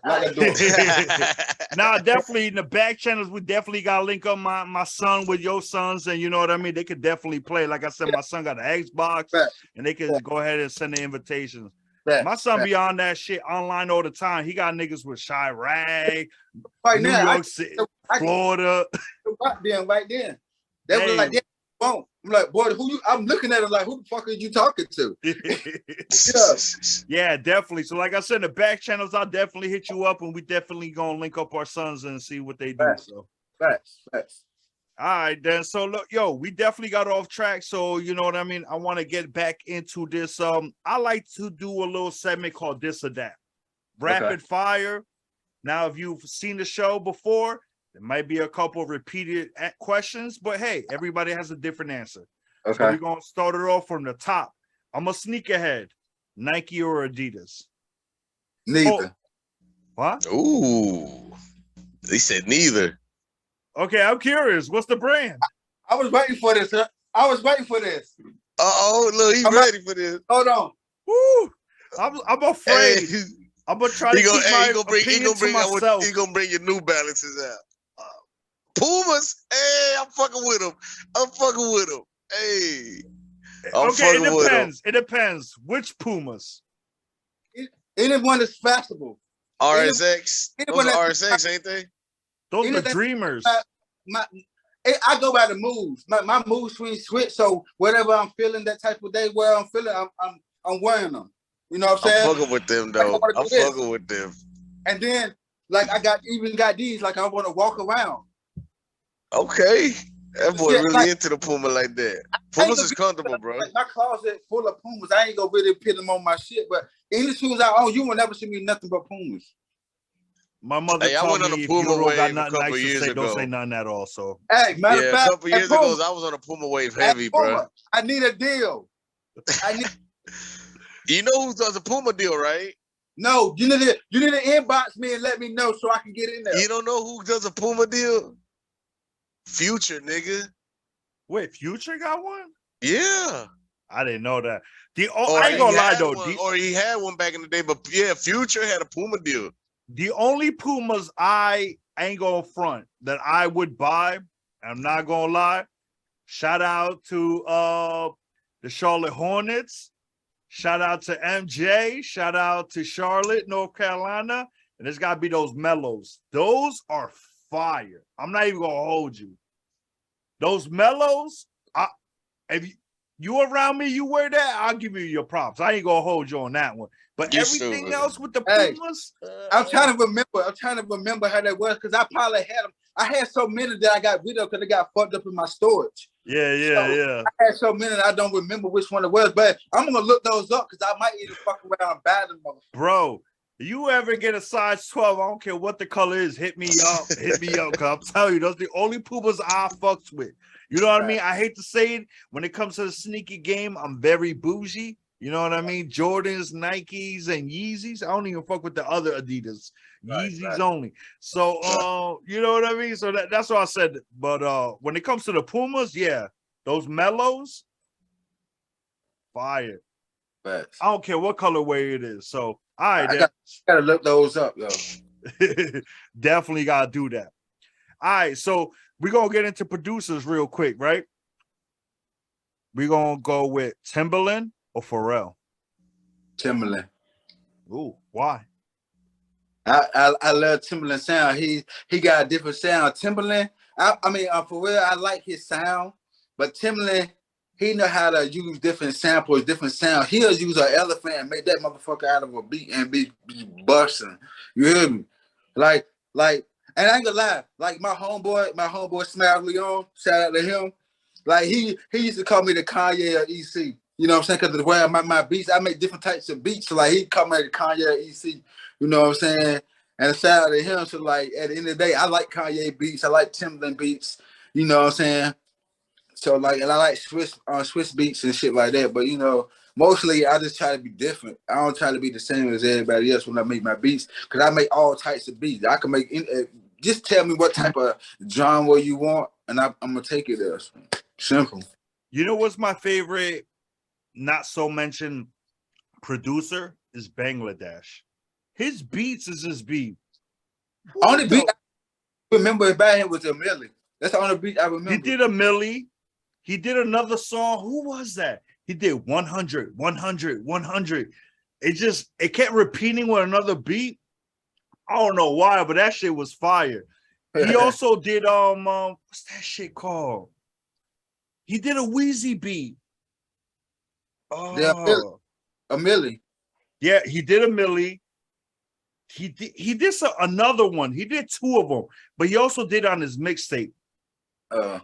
Now, definitely in the back channels, we definitely got to link up my son with your sons, and you know what I mean? They could definitely play. Like I said, my son got an Xbox, and they could go ahead and send the invitations. My son be on that shit online all the time. He got niggas with Chirac, New York City, Florida. Right then. They were like, I'm like, boy, I'm looking at it like, who the fuck are you talking to? Yeah, definitely. So like I said, the back channels, I'll definitely hit you up, and we definitely gonna link up our sons and see what they do. So facts. All right, then. So look, we definitely got off track. So you know what I mean? I want to get back into this. I like to do a little segment called This or That. Rapid fire. Now, if you've seen the show before, there might be a couple of repeated questions, but hey, everybody has a different answer. Okay. So we're gonna start it off from the top. I'm a sneakerhead. Nike or Adidas? Neither. What? Ooh. They said neither. Okay, I'm curious. What's the brand? I was waiting for this. Look, he's ready for this. Hold on. Woo! I'm afraid. Hey, I'm gonna try to keep my opinion to myself. He gonna bring your New Balances out. Pumas. Hey, I'm fucking with him. Hey. It depends. Which Pumas? Anyone that's fashionable. RSX. Those are RSX, ain't they? Those are dreamers. I go by the moods. My mood switch. So whatever I'm feeling that type of day, where I'm feeling, I'm wearing them. You know what I'm saying? I'm fucking with them though. I'm fucking with them. And then like I got these. Like I want to walk around. Okay. That boy really into the Puma like that. Pumas is comfortable, bro. Like my closet full of Pumas. I ain't gonna really put them on my shit, but any shoes I own, you will never see me nothing but Pumas. My mother told me if you don't got nothing nice to say, don't say nothing at all. So hey, matter of fact, a couple years ago, I was on a Puma wave heavy, bro. I need a deal. You know who does a Puma deal, right? No, you need to inbox me and let me know so I can get in there. You don't know who does a Puma deal? Future, nigga. Wait, Future got one? Yeah. I didn't know that. I ain't gonna lie though. Or he had one back in the day, but yeah, Future had a Puma deal. The only Pumas I ain't gonna front that I would buy, I'm not gonna lie. Shout out to the Charlotte Hornets. Shout out to MJ. Shout out to Charlotte, North Carolina. And it's gotta be those Mellows. Those are fire. I'm not even gonna hold you. Those Mellows, if you around me, you wear that, I'll give you your props. I ain't gonna hold you on that one. But everything else with the Pumas, I'm trying to remember how that was because I probably had them. I had so many that I got rid of because they got fucked up in my storage. Yeah. I had so many I don't remember which one it was, but I'm gonna look those up because I might even fuck around and buy them. Bro, you ever get a size 12? I don't care what the color is. Hit me up. Cause I'm telling you, those are the only Pumas I fucks with. You know what I mean? I hate to say it. When it comes to the sneaky game, I'm very bougie. You know what I mean? Jordans, Nikes, and Yeezys. I don't even fuck with the other Adidas. Yeezys only. So, you know what I mean? So that's what I said. But when it comes to the Pumas, yeah, those Mellows, fire. I don't care what colorway it is. So, all right. I gotta look those up, yo. Definitely gotta do that. All right, so we're gonna get into producers real quick, right? We're gonna go with Timbaland or Pharrell. Timbaland. Ooh, why? I love Timbaland sound. He got a different sound. Timbaland, I mean, Pharrell, I like his sound, but Timbaland, he know how to use different samples, different sounds. He'll use an elephant and make that motherfucker out of a beat and be busting. You hear me? Like, and I ain't gonna lie, like my homeboy Smile Leon, shout out to him. Like he used to call me the Kanye of EC. You know what I'm saying? Because the way I make my beats, I make different types of beats. So like he called me the Kanye of EC. You know what I'm saying? And shout out to him. So like at the end of the day, I like Kanye beats. I like Timbaland beats. You know what I'm saying? So like, and I like Swiss beats and shit like that. But you know, mostly I just try to be different. I don't try to be the same as everybody else when I make my beats, because I make all types of beats. I can make just tell me what type of genre you want, and I'm gonna take it there. Simple. You know what's my favorite? Not so mentioned producer is Bangladesh. His beats is his beat. Only beat I remember about him was a Millie. That's the only beat I remember. He did a Millie. He did another song. Who was that? He did 100, 100, 100. It kept repeating with another beat. I don't know why, but that shit was fire. He also did what's that shit called? He did a Wheezy beat. Oh, yeah, a Millie. Yeah, he did a Millie. He did another one. He did two of them, but he also did on his mixtape.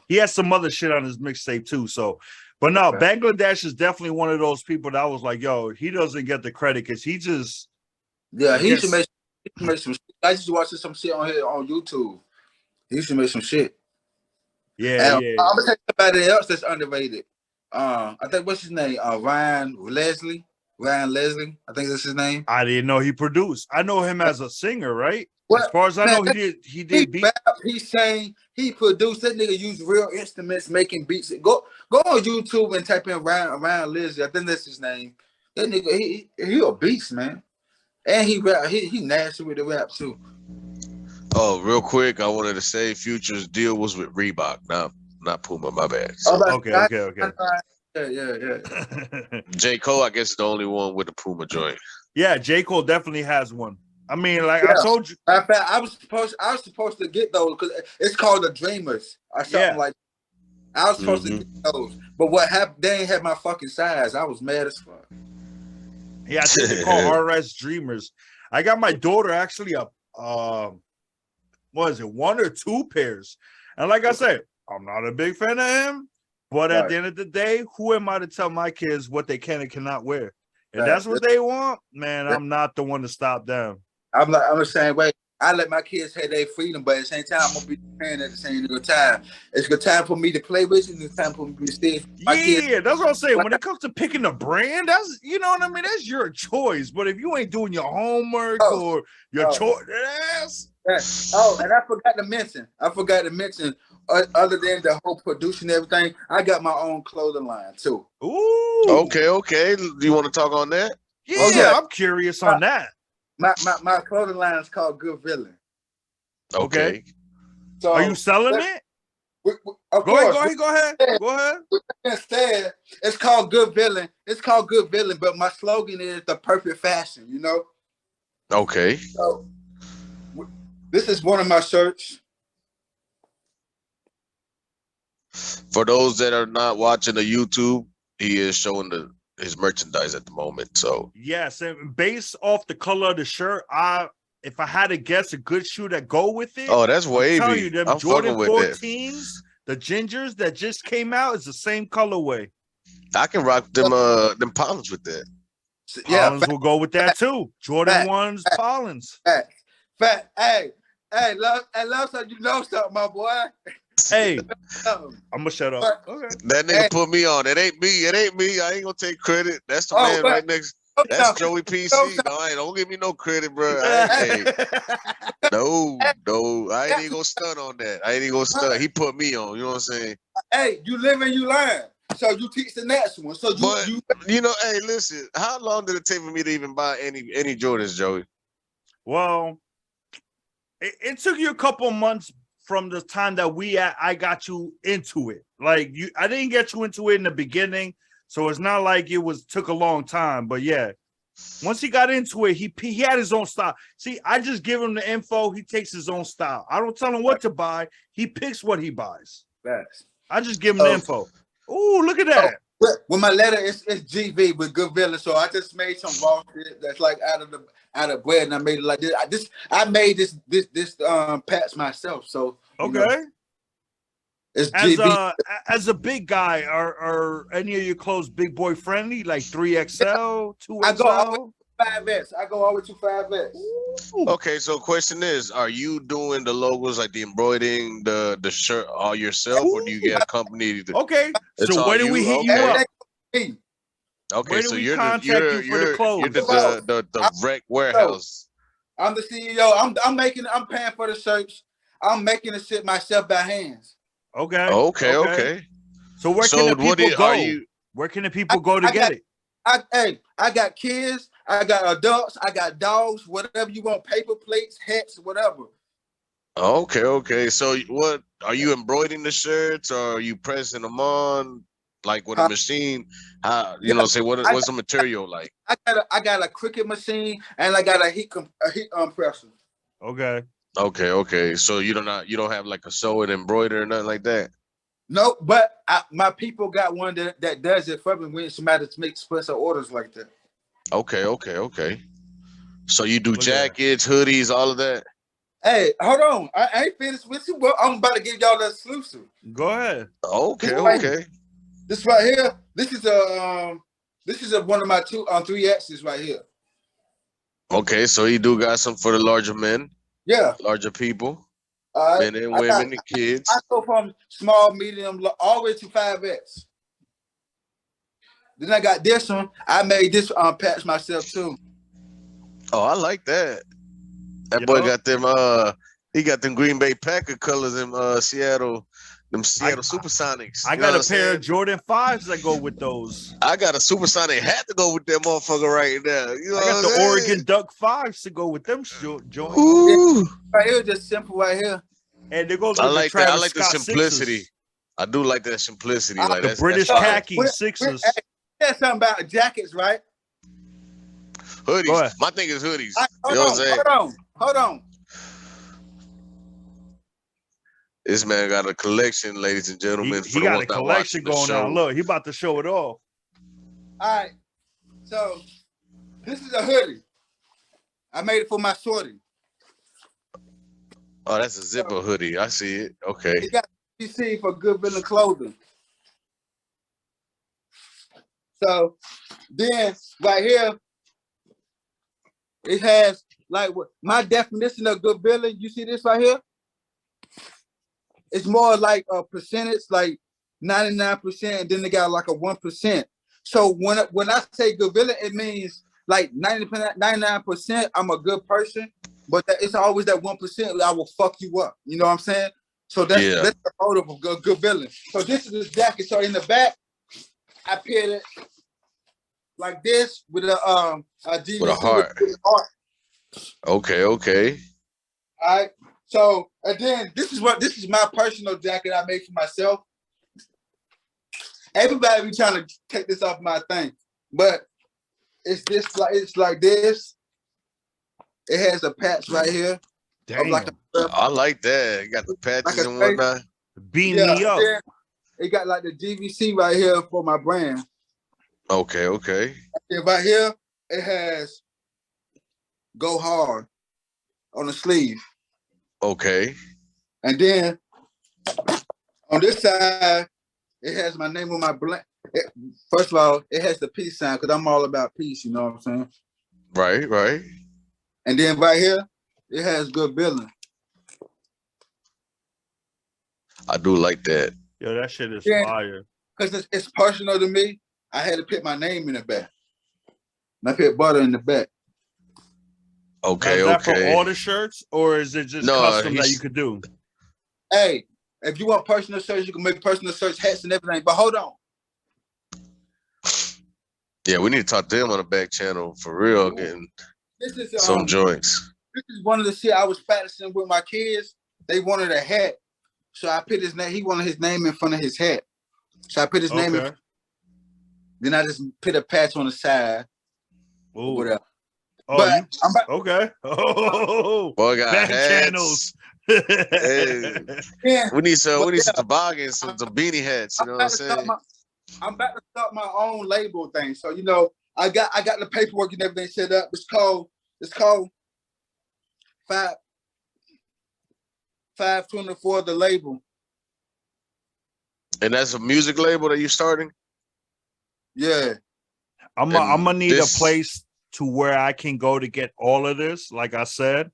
He has some other shit on his mixtape too. So, but no, Bangladesh is definitely one of those people that I was like, yo, he doesn't get the credit because he just he should make some shit. I used to watch some shit on here on YouTube. He should make some shit. Yeah. I'm gonna take somebody else that's underrated. I think what's his name? Ryan Leslie. I think that's his name. I didn't know he produced. I know him as a singer, right? Well, as far as I know, he did beats. He sang, he produced. That nigga used real instruments making beats. Go on YouTube and type in Ryan Leslie. I think that's his name. That nigga, he a beast, man. And he rap. He nasty with the rap too. Oh, real quick, I wanted to say Future's deal was with Reebok, not Puma. My bad. So, okay. Yeah. J. Cole, I guess, is the only one with the Puma joint. Yeah, J. Cole definitely has one. I mean, like I told you. In fact, I was supposed to get those because it's called the Dreamers or something like that. I was supposed to get those, but what happened? They ain't had my fucking size. I was mad as fuck. Yeah, I think they call RS Dreamers. I got my daughter actually a what is it, 1 or 2 pairs? And like I said, I'm not a big fan of him, but at the end of the day, who am I to tell my kids what they can and cannot wear? If that's what they want, man, I'm not the one to stop them. I'm the same way. I let my kids have their freedom, but at the same time, I'm gonna be paying at the same time. It's a good time for me to play with you, and it's time for me to stay. Yeah, that's what I'm saying. When it comes to picking a brand, that's, you know what I mean. That's your choice. But if you ain't doing your homework or your choice, and I forgot to mention. Other than the whole production and everything, I got my own clothing line too. Ooh. Okay. Do you want to talk on that? Yeah, I'm curious on that. My clothing line is called Good Villain. Okay. So are you selling it? Go ahead. With that said, it's called Good Villain. But my slogan is the perfect fashion. You know. Okay. So this is one of my shirts. For those that are not watching the YouTube, he is showing his merchandise at the moment. So yes, and based off the color of the shirt, if I had to guess a good shoe that go with it, that's wavy. I'm telling you, them I'm Jordan fucking with 14s, the gingers that just came out is the same colorway. I can rock them Pollens with that. Pollens will go with that too. Jordan 1s, Pollens. Fat. Hey, love, so you know something, my boy. Hey, I'm gonna shut up. Okay. That nigga put me on. It ain't me. I ain't gonna take credit. That's the man right next. That's Joey PC. No, don't give me no credit, bro. No. I ain't even gonna stun on that. He put me on. You know what I'm saying? Hey, you live and you learn. So you teach the next one. So you know, hey, listen. How long did it take for me to even buy any Jordans, Joey? Well, it took you a couple months from the time that I got you into it. Like I didn't get you into it in the beginning, so it's not like it took a long time. But yeah, once he got into it, he had his own style. See, I just give him the info. He takes his own style. I don't tell him what to buy. He picks what he buys. I just give him the info. Ooh, look at that. With my letter, it's GV with Good Villain. So I just made some raw shit that's like out of bread, and I made it like this. I made this patch myself. So okay. It's GV. As a big guy, are any of your clothes big boy friendly? Like 3XL, 2XL? I go all the way to 5X. I go all the way to 5X. Okay, so question is, are you doing the logos, like the embroidering, the shirt all yourself, or do you get a company? Okay, so where do we hit you up? Okay, so you're the rec warehouse. I'm the CEO. I'm paying for the shirts. I'm making the shit myself by hands. Okay. So where can the people go? Where can the people go to get it? I got kids, I got adults, I got dogs, whatever you want, paper plates, hats, whatever. Okay. So what are you embroidering the shirts, or are you pressing them on like with a machine? How what's the material like? I got a Cricut machine and I got a heat compressor. Okay. So you don't have like a sew and embroider or nothing like that? No, but my people got one that does it for me when somebody makes special orders like that. Okay. So you do jackets, hoodies, all of that? Hey, hold on. I ain't finished with you, but I'm about to give y'all the exclusive. Go ahead. Okay. This right here, this is one of my 3X's right here. Okay, so you do got some for the larger men. Yeah. Larger people. Men and women and kids. I go from small, medium, all the way to 5X. Then I got this one. I made this patch myself too. Oh, I like that. That boy got them. He got them Green Bay Packer colors in Seattle. Them Seattle Supersonics. I got a pair of Jordan 5s that go with those. I got a Supersonic hat to go with that motherfucker right now. I got the Oregon Duck 5s to go with them joints. Ooh. Right here, just simple right here. And there goes I like that. I like the simplicity. Sixers. I do like that simplicity. Like the British khaki Sixers. That's something about jackets, right? Hoodies. My thing is hoodies. You know what I'm saying? Hold on. This man got a collection, ladies and gentlemen. He got a collection going on. Look, he about to show it off. All right. So this is a hoodie. I made it for my shorty. Oh, that's a zipper hoodie. I see it. Okay. It got PC for good bill of clothing. So then right here, it has like my definition of good billing. You see this right here? It's more like a percentage, like 99%, and then they got like a 1%. So when I say good billing, it means like 99%, I'm a good person, but it's always that 1% I will fuck you up. You know what I'm saying? So that's the motive of good billing. So this is this jacket. So in the back, I put it like this with a GVC with a heart. Okay. All right. So and then this is my personal jacket I made for myself. Everybody be trying to take this off my thing, but it's like this. It has a patch right here. Damn. I like that. You got the patches and whatnot. Beam me up. It got like the GVC right here for my brand. Okay. And right here, it has "Go Hard" on the sleeve. Okay. And then on this side, it has my name on my blank. First of all, it has the peace sign because I'm all about peace. You know what I'm saying? Right. And then right here, it has good billing. I do like that. Yo, that shit is fire. Because it's personal to me. I had to put my name in the back. And I put Butta in the back. Okay. Is that for all the shirts, or is it just custom that you could do? Hey, if you want personal shirts, you can make personal shirts, hats, and everything. But hold on. Yeah, we need to talk to him on the back channel for real, getting some joints. This is one of the shit I was practicing with my kids. They wanted a hat, so I put his name. He wanted his name in front of his hat, so I put his name in. Then I just put a patch on the side. Ooh. Whatever. Oh, but okay. Oh, boy, got back hats. channels. Hey, we need some toboggans, some beanie hats. You know what I'm saying? I'm about to start my own label thing. So you know, I got the paperwork and everything set up. It's called 524, the label. And that's a music label that you're starting? Yeah. I'm gonna need a place to where I can go to get all of this. Like I said,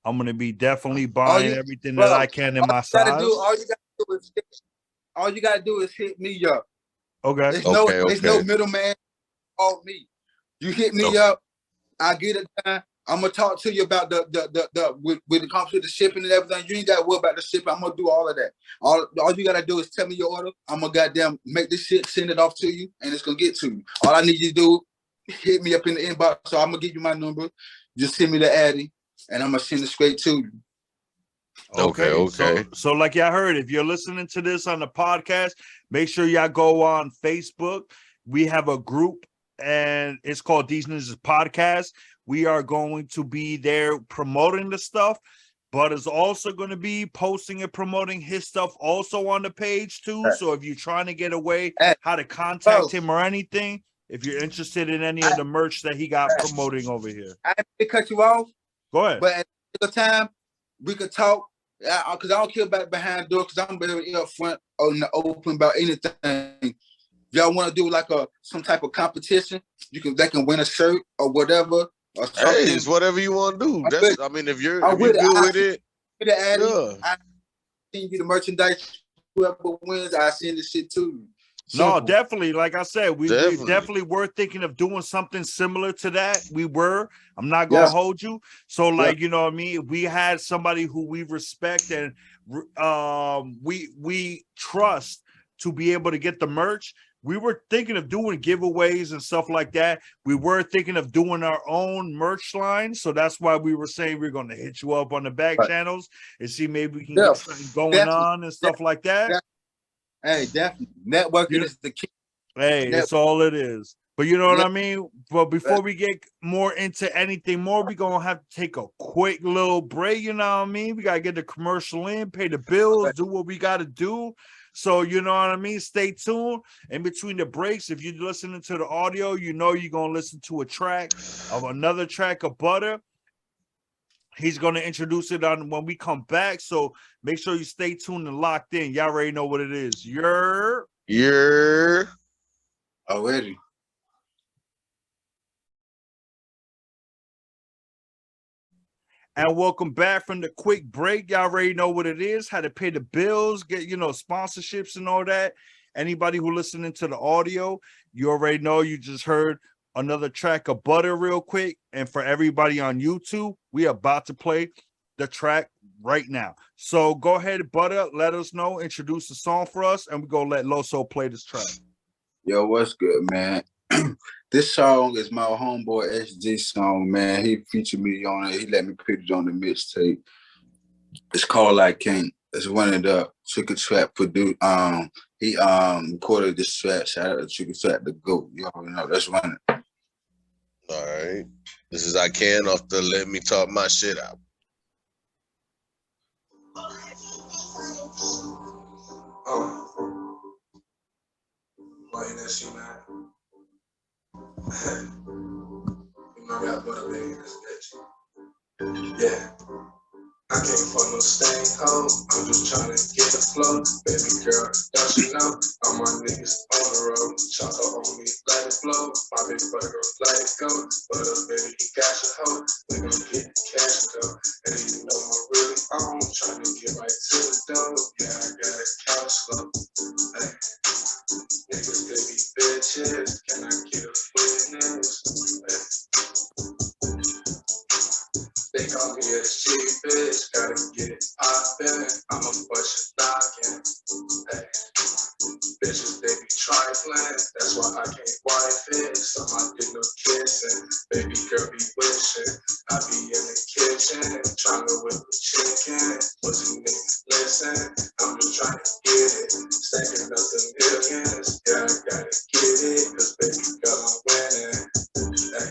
I'm gonna be definitely buying everything that I can in my size. All you gotta do is hit me up. Okay. There's no middleman. Call me. You hit me up. I get it done. I'm gonna talk to you about the when it comes to the shipping and everything. You ain't gotta worry about the shipping. I'm gonna do all of that. All you gotta do is tell me your order. I'm gonna goddamn make this shit, send it off to you, and it's gonna get to you. All I need you to do, hit me up in the inbox. So I'm gonna give you my number. Just send me the addy, and I'm gonna send it straight to you. Okay. So like y'all heard, if you're listening to this on the podcast, make sure y'all go on Facebook. We have a group, and it's called These Ninjas Podcast. We are going to be there promoting the stuff, but is also going to be posting and promoting his stuff also on the page too. So if you're trying to get away, how to contact him or anything, if you're interested in any of the merch that he got promoting over here. I didn't cut you off. Go ahead. But at the time, we could talk, because I don't care about behind the door, because I'm very up front or in the open about anything. Y'all want to do like some type of competition? They can win a shirt or whatever. Or hey, it's whatever you want to do. If you're good with it, I send you the merchandise. Whoever wins, I send the shit to you. Simple. No, definitely. Like I said, we definitely were thinking of doing something similar to that. I'm not gonna hold you. So, like, you know what I mean? We had somebody who we respect and we trust to be able to get the merch. We were thinking of doing giveaways and stuff like that. We were thinking of doing our own merch line. So that's why we were saying we're going to hit you up on the back channels and see maybe we can get something going on and stuff like that. Hey, definitely. Networking is the key. Hey, that's all it is. But you know what I mean? But before we get more into anything more, we're going to have to take a quick little break, you know what I mean? We got to get the commercial in, pay the bills, do what we got to do. So, you know what I mean? Stay tuned. In between the breaks, if you're listening to the audio, you know you're going to listen to a track of another track of Butta. He's going to introduce it on when we come back. So make sure you stay tuned and locked in. Y'all already know what it is. You're already. And welcome back from the quick break. Y'all already know what it is, how to pay the bills, get, sponsorships and all that. Anybody who listening to the audio, you already know you just heard another track of Butta real quick. And for everybody on YouTube, we are about to play the track right now. So go ahead, Butta, let us know, introduce the song for us, and we're going to let Loso play this track. Yo, what's good, man? This song is my homeboy SG song, man. He featured me on it. He let me put it on the mixtape. It's called I Can't. It's one of the Chicken Trap produced. He recorded this track. Shout out to Chicken Trap, the GOAT. You already know that's one. All right. This is I Can off the Let Me Talk My Shit Out. Playing that shit, man. You know I got Butta Baby in this bitch. Yeah. I can't fuck no stain hoe. I'm just trying to get the flow. Baby girl, don't you know? All my niggas on the road. Chocolate on me, let it blow. My big brother, let it go. Butta Baby, he got your hoe. We gon' get the cash though. And you know I'm really on. Trying to get right to the dough. Yeah, I got it couch slow. Hey. Niggas, they be bitches. Can I get a witness? Hey. They call me a cheap bitch, gotta get it poppin'. I'ma push it knockin'. Hey, bitches, they be trifling. That's why I can't wife it. So I get no kissing. Baby girl be wishing. I be in the kitchen, tryna whip the chicken. Pussy niggas listen, I'm just trying to get it. Stacking up the millions, yeah, I gotta get it. Cause baby girl, I'm winning. Hey,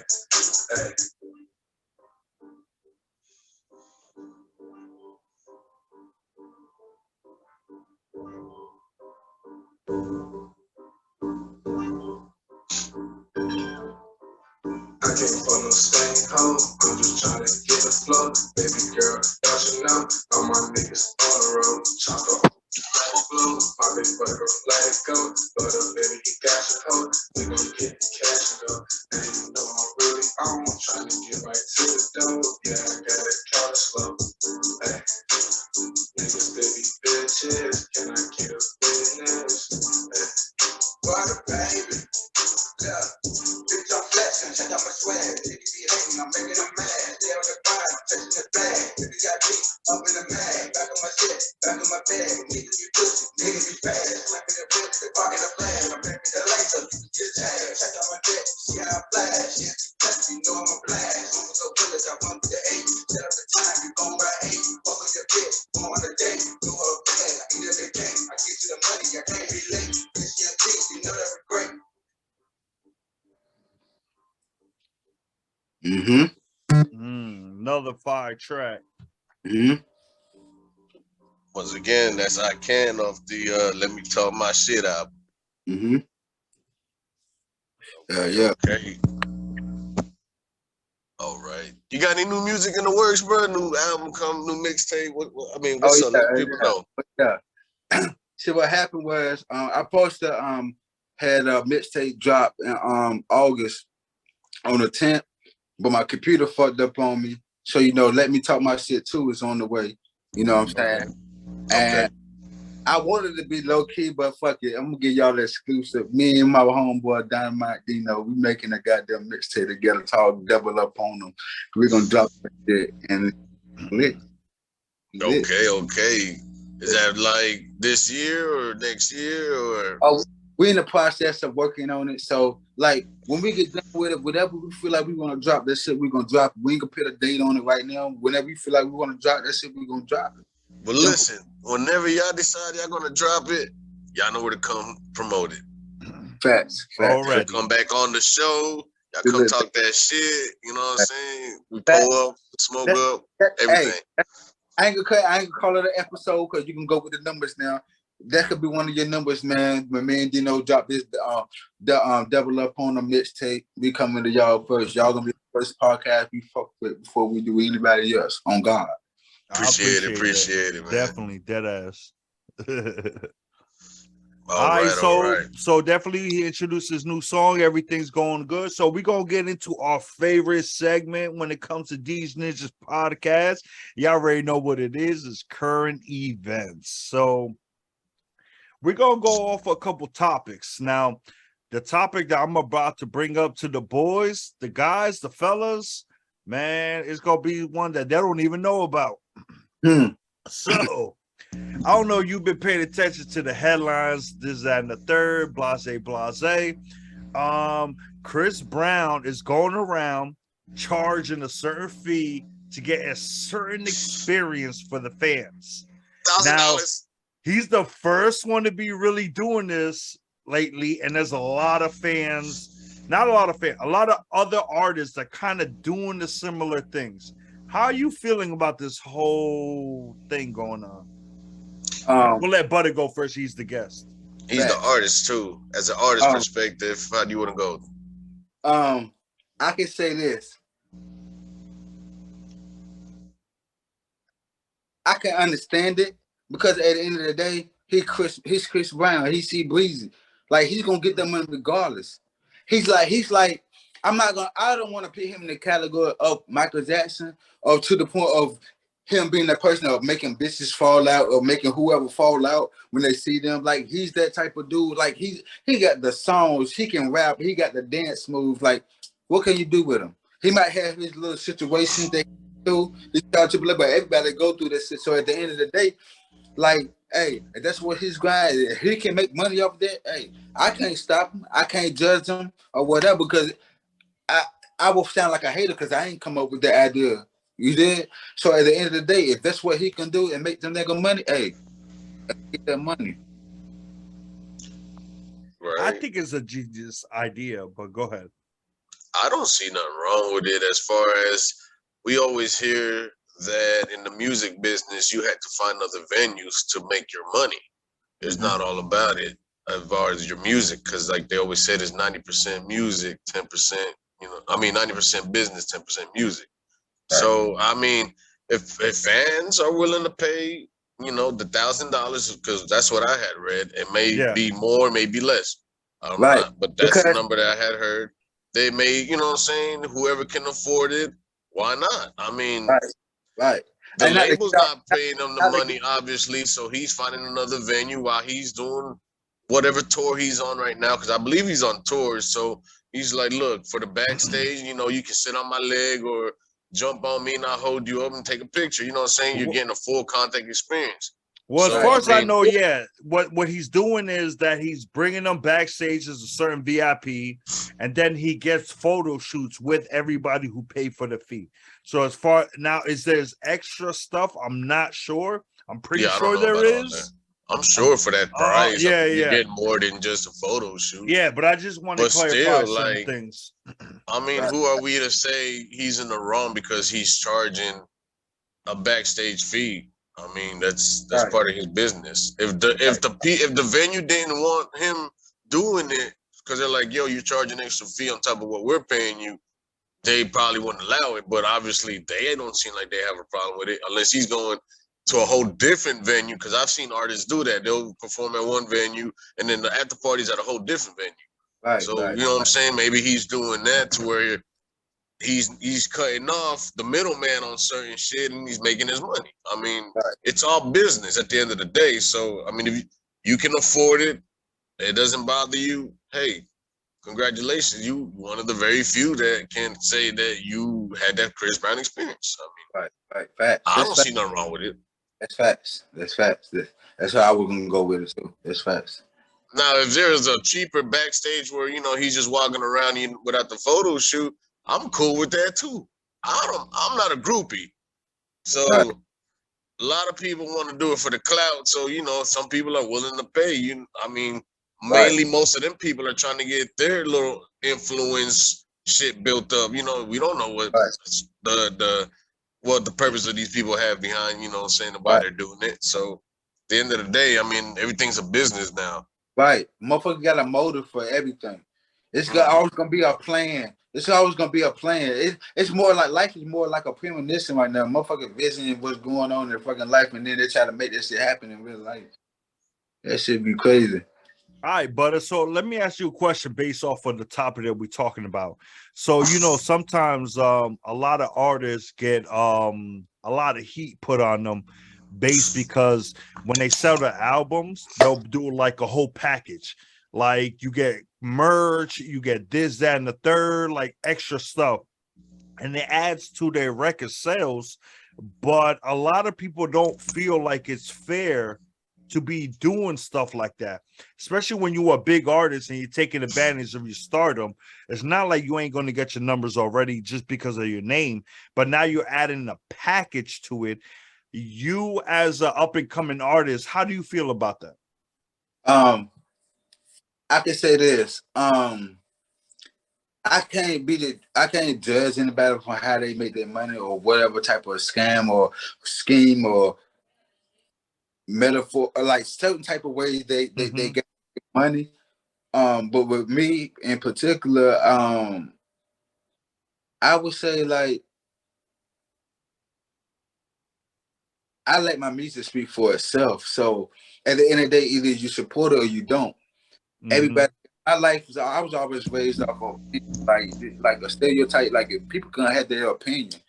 hey. I can't fuck no stain hoe. I'm just trying to get the flow. Baby girl, don't you know? All my niggas on the road. Chocolate let it blow. My big brother, let it go. Butta Baby, he got your hoe. We gon' get the cash though. And you know I'm really on. Trying to get right to the dough. Yeah, I got it kinda slow. Hey, niggas, they be bitches. Can I get a witness? Hey. Butta Baby. Yeah, bitch, I'm flexing, check out my swag. Niggas be hating, I'm making them mad. Stay on the grind, I'm touching the bag. Niggas got deep, up in the mag. Back on my shit, back on my bag. Niggas be pussy, niggas be fast. Slapping the whip, they pocket the flag. I'm ripping the lights up, you can get tagged. Check out my dick, see how I flash. Yeah, you know I'm a blast. I'm so bullish, I want the 8. Set up the time, you gon' ride 8. Fuck with your bitch, go on a date. Do her bad, I eat her the game. I get you the money, I can't be late. Bitch, your teeth, you know that was great. Another fire track. Once again, that's I Can off the Let Me Talk My Shit Out. Yeah. Okay. All right. You got any new music in the works, bro? New album come, new mixtape? I mean, what's up? Let people know. Yeah. See, what happened was I posted had a mixtape drop in August on the 10th, but my computer fucked up on me. So, Let Me Talk My Shit too is on the way. You know what I'm saying? Okay. And I wanted to be low key, but fuck it. I'm gonna give y'all the exclusive. Me and my homeboy Dynamite Dino, we making a goddamn mixtape together, talk double up on them. We're gonna drop it and lit. Okay. Is that like this year or next year or? Oh, we're in the process of working on it. So, like, when we get done with it, whatever we feel like we want to drop that shit, we're gonna drop it. We ain't gonna put a date on it right now. Whenever we feel like we want to drop that shit, we're gonna drop it. But listen, whenever y'all decide y'all gonna drop it, y'all know where to come promote it. Facts. Already. Come back on the show. Y'all come talk that shit. You know what I'm saying? We pull up, smoke up, everything. Hey, I ain't gonna call it an episode because you can go with the numbers now. That could be one of your numbers, man. My man Dino dropped this Double Up on a mixtape. We coming to y'all first. Y'all gonna be the first podcast we fuck with before we do anybody else. On God. Appreciate it, man. Definitely, dead ass. All right. So definitely he introduced his new song. Everything's going good. So we're gonna get into our favorite segment when it comes to These Ninjas podcast. Y'all already know what it is. It's current events. So we're gonna go off a couple topics. Now, the topic that I'm about to bring up to the boys, the guys, the fellas, man, it's gonna be one that they don't even know about. So I don't know, you've been paying attention to the headlines, this, that, and the third, blase. Chris Brown is going around charging a certain fee to get a certain experience for the fans. Now, he's the first one to be really doing this lately, and there's a lot of fans, a lot of other artists that kind of doing the similar things. How are you feeling about this whole thing going on? We'll let Butta go first. He's the guest. He's the artist too. As an artist perspective, how do you want to go? I can say this. I can understand it because at the end of the day, he's Chris Brown. He's C Breezy. Like, he's gonna get that money regardless. He's like, I don't want to put him in the category of Michael Jackson or to the point of him being that person of making bitches fall out or making whoever fall out when they see them. Like, he's that type of dude. Like, he got the songs, he can rap, he got the dance moves. Like, what can you do with him? He might have his little situations they do, but everybody go through this. So at the end of the day, like, hey, that's what his grind is. If he can make money off that, hey, I can't stop him. I can't judge him or whatever because I will sound like a hater because I ain't come up with the idea. You did? So at the end of the day, if that's what he can do and make them nigga money, hey, get that money. Right. I think it's a genius idea, but go ahead. I don't see nothing wrong with it as far as we always hear that in the music business, you had to find other venues to make your money. It's not all about it as far as your music, because like they always said, it's 90% music, 10%, 90% business, 10% music. Right. So, I mean, if fans are willing to pay, the $1,000, because that's what I had read, it may be more, maybe less. I don't know, but that's the number that I had heard. They may, you know what I'm saying, whoever can afford it, why not? I mean, right. The label's not paying him the money, obviously, so he's finding another venue while he's doing whatever tour he's on right now, because I believe he's on tours. So he's like, look, for the backstage, you can sit on my leg or jump on me and I'll hold you up and take a picture. You know what I'm saying? You're getting a full contact experience. Well, as far as I know, what he's doing is that he's bringing them backstage as a certain VIP, and then he gets photo shoots with everybody who paid for the fee. So as far now, is there's extra stuff? I'm not sure. I'm pretty sure there is. I'm sure for that price, you get more than just a photo shoot. Yeah, but I just want to clarify some things. I mean, who are we to say he's in the wrong because he's charging a backstage fee? I mean, that's part of his business. If the venue didn't want him doing it because they're like, yo, you're charging extra fee on top of what we're paying you, they probably wouldn't allow it. But obviously, they don't seem like they have a problem with it unless he's going to a whole different venue. Because I've seen artists do that. They'll perform at one venue and then the after party's at a whole different venue. You know what I'm saying? Maybe he's doing that to where he's cutting off the middleman on certain shit and he's making his money. I mean, it's all business at the end of the day. So, I mean, if you can afford it, it doesn't bother you, hey, congratulations. You one of the very few that can say that you had that Chris Brown experience. I mean, facts. I don't see nothing wrong with it. That's facts. That's how I was going to go with it, too. That's facts. Now, if there's a cheaper backstage where, he's just walking around without the photo shoot, I'm cool with that too. I'm not a groupie. So a lot of people want to do it for the clout. So, some people are willing to pay. I mean, mainly most of them people are trying to get their little influence shit built up. You know, we don't know what what the purpose of these people have behind, you know, saying why they're doing it. So at the end of the day, I mean, everything's a business now. Right. Motherfucker got a motive for everything. It's always gonna be a plan. It's always gonna be a plan. It's more like life is more like a premonition right now. Motherfucker visioning what's going on in their fucking life, and then they try to make that shit happen in real life. That shit be crazy. All right, Butter. So let me ask you a question based off of the topic that we're talking about. So, you know, sometimes a lot of artists get a lot of heat put on them based because when they sell the albums, they'll do like a whole package. Like you get merch, you get this, that, and the third, like extra stuff. And it adds to their record sales. But a lot of people don't feel like it's fair to be doing stuff like that, especially when you're a big artist and you're taking advantage of your stardom. It's not like you ain't going to get your numbers already just because of your name, but now you're adding a package to it. You as an up-and-coming artist, how do you feel about that? I can say this. I can't judge anybody for how they make their money or whatever type of scam or scheme or metaphor, or like certain type of ways they get money. But with me in particular, I would say like I let my music speak for itself. So at the end of the day, either you support it or you don't. Everybody, my life was I was always raised off of like a stereotype. Like if people can have their opinion,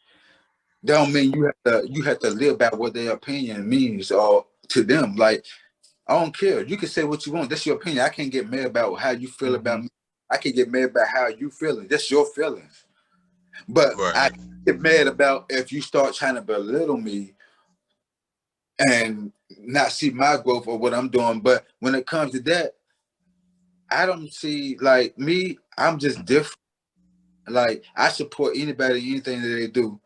that don't mean you have to live by what their opinion means or to them. Like I don't care. You can say what you want. That's your opinion. I can't get mad about how you feel about me. I can get mad about how you feeling. That's your feelings. But I get mad about if you start trying to belittle me and not see my growth or what I'm doing. But when it comes to that, I don't see like me. I'm just different. Like I support anybody, anything that they do.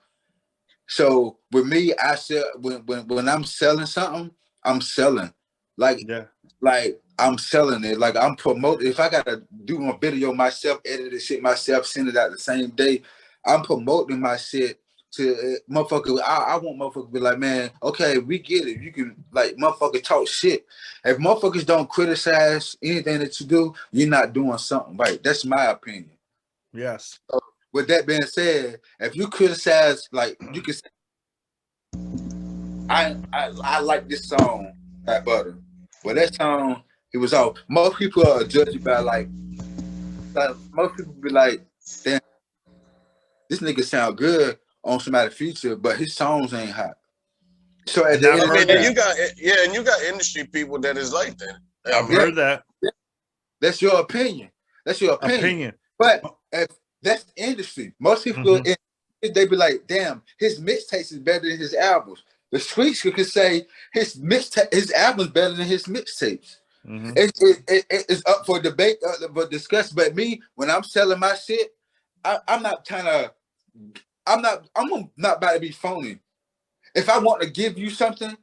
So with me, I sell when I'm selling something, I'm selling. Like I'm selling it. Like I'm promoting. If I gotta do a video myself, edit the shit myself, send it out the same day, I'm promoting my shit to motherfucker. I want motherfucker to be like, man, okay, we get it. You can like motherfucker talk shit. If motherfuckers don't criticize anything that you do, you're not doing something right. That's my opinion. Yes. So, with that being said, if you criticize, like you can say, I like this song by Butter. Well, that song, it was all. Most people are judged by like most people be like, damn, this nigga sound good on somebody's feature, but his songs ain't hot. So at the end of the day, and you got industry people that is like that. I've heard that. That's your opinion. That's your opinion. But if that's industry, most people they be like, damn, his mixtapes is better than his albums. The streets could say his album's better than his mixtapes. It's up for debate, for discussion. But me, when I'm selling my shit, I'm not about to be phony. If I want to give you something,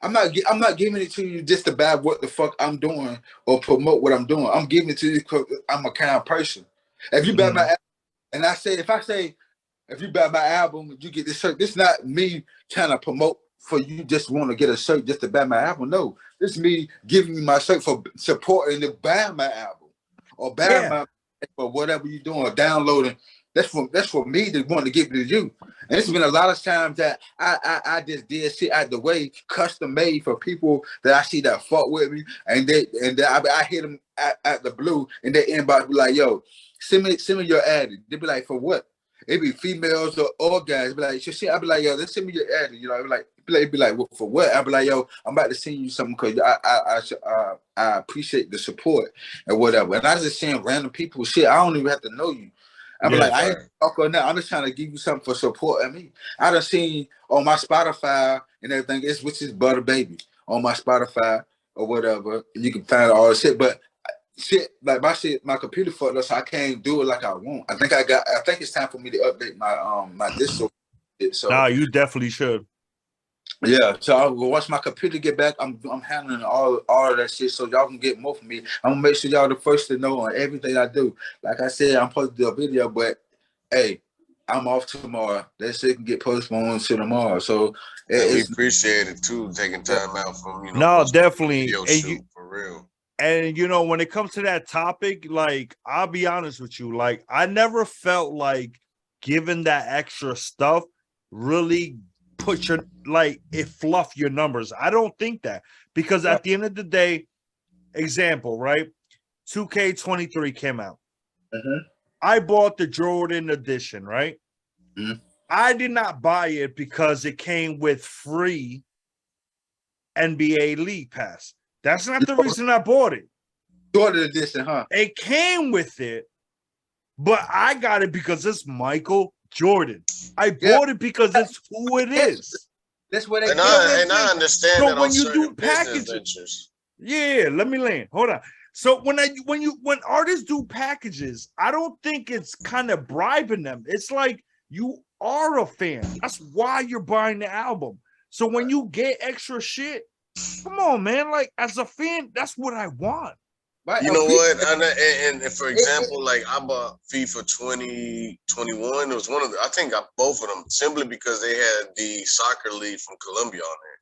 I'm not giving it to you just to buy what the fuck I'm doing or promote what I'm doing. I'm giving it to you because I'm a kind of person. If you buy my album, and if you buy my album, you get this shirt. This is not me trying to promote for you just want to get a shirt just to buy my album. No, this is me giving you my shirt for supporting and buying my album or buying my or whatever you're doing or downloading. That's for me to want to give it to you. And it's been a lot of times that I just did shit out the way, custom made for people that I see that fuck with me, and I hit them at the blue, and they inbox be like, "Yo, send me your ad." They be like, "For what?" It be females or guys. Be like, shit. I be like, "Yo, let's send me your ad." You know, be like, well, for what? I be like, "Yo, I'm about to send you something because I appreciate the support and whatever." And I just send random people shit. I don't even have to know you. I'm like, I ain't talking now. I'm just trying to give you something for supporting me. I done seen on my Spotify and everything, which is Butta Baby on my Spotify or whatever. And you can find all the shit. But shit, like my computer fucked up, so I can't do it like I want. I think it's time for me to update my my Discord. So nah, you definitely should. Yeah, so I'll go once my computer get back, I'm handling all of that shit so y'all can get more from me. I'm gonna make sure y'all the first to know on everything I do. Like I said, I'm supposed to do a video, but hey, I'm off tomorrow. That shit can get postponed to tomorrow. So And we it's appreciate it too, taking time out from No, postponing the definitely. video shoot for real. And when it comes to that topic, like I'll be honest with you, like I never felt like giving that extra stuff really put your it fluff your numbers. I don't think that, because at the end of the day, example, right? 2K23 came out. I bought the Jordan edition, right? I did not buy it because it came with free NBA League Pass. That's not the reason I bought it. Jordan edition, huh? It came with it, but I got it because it's Michael Jordan. I bought it because it's who it is. That's what they and I understand so that when on you do certain business packages, ventures. Yeah, let me land. Hold on. So when artists do packages, I don't think it's kind of bribing them. It's like you are a fan. That's why you're buying the album. So when you get extra shit, come on, man. Like as a fan, that's what I want. You know what? And for example, like I bought FIFA 2021. It was one of the, I think I both of them simply because they had the soccer league from Colombia on there.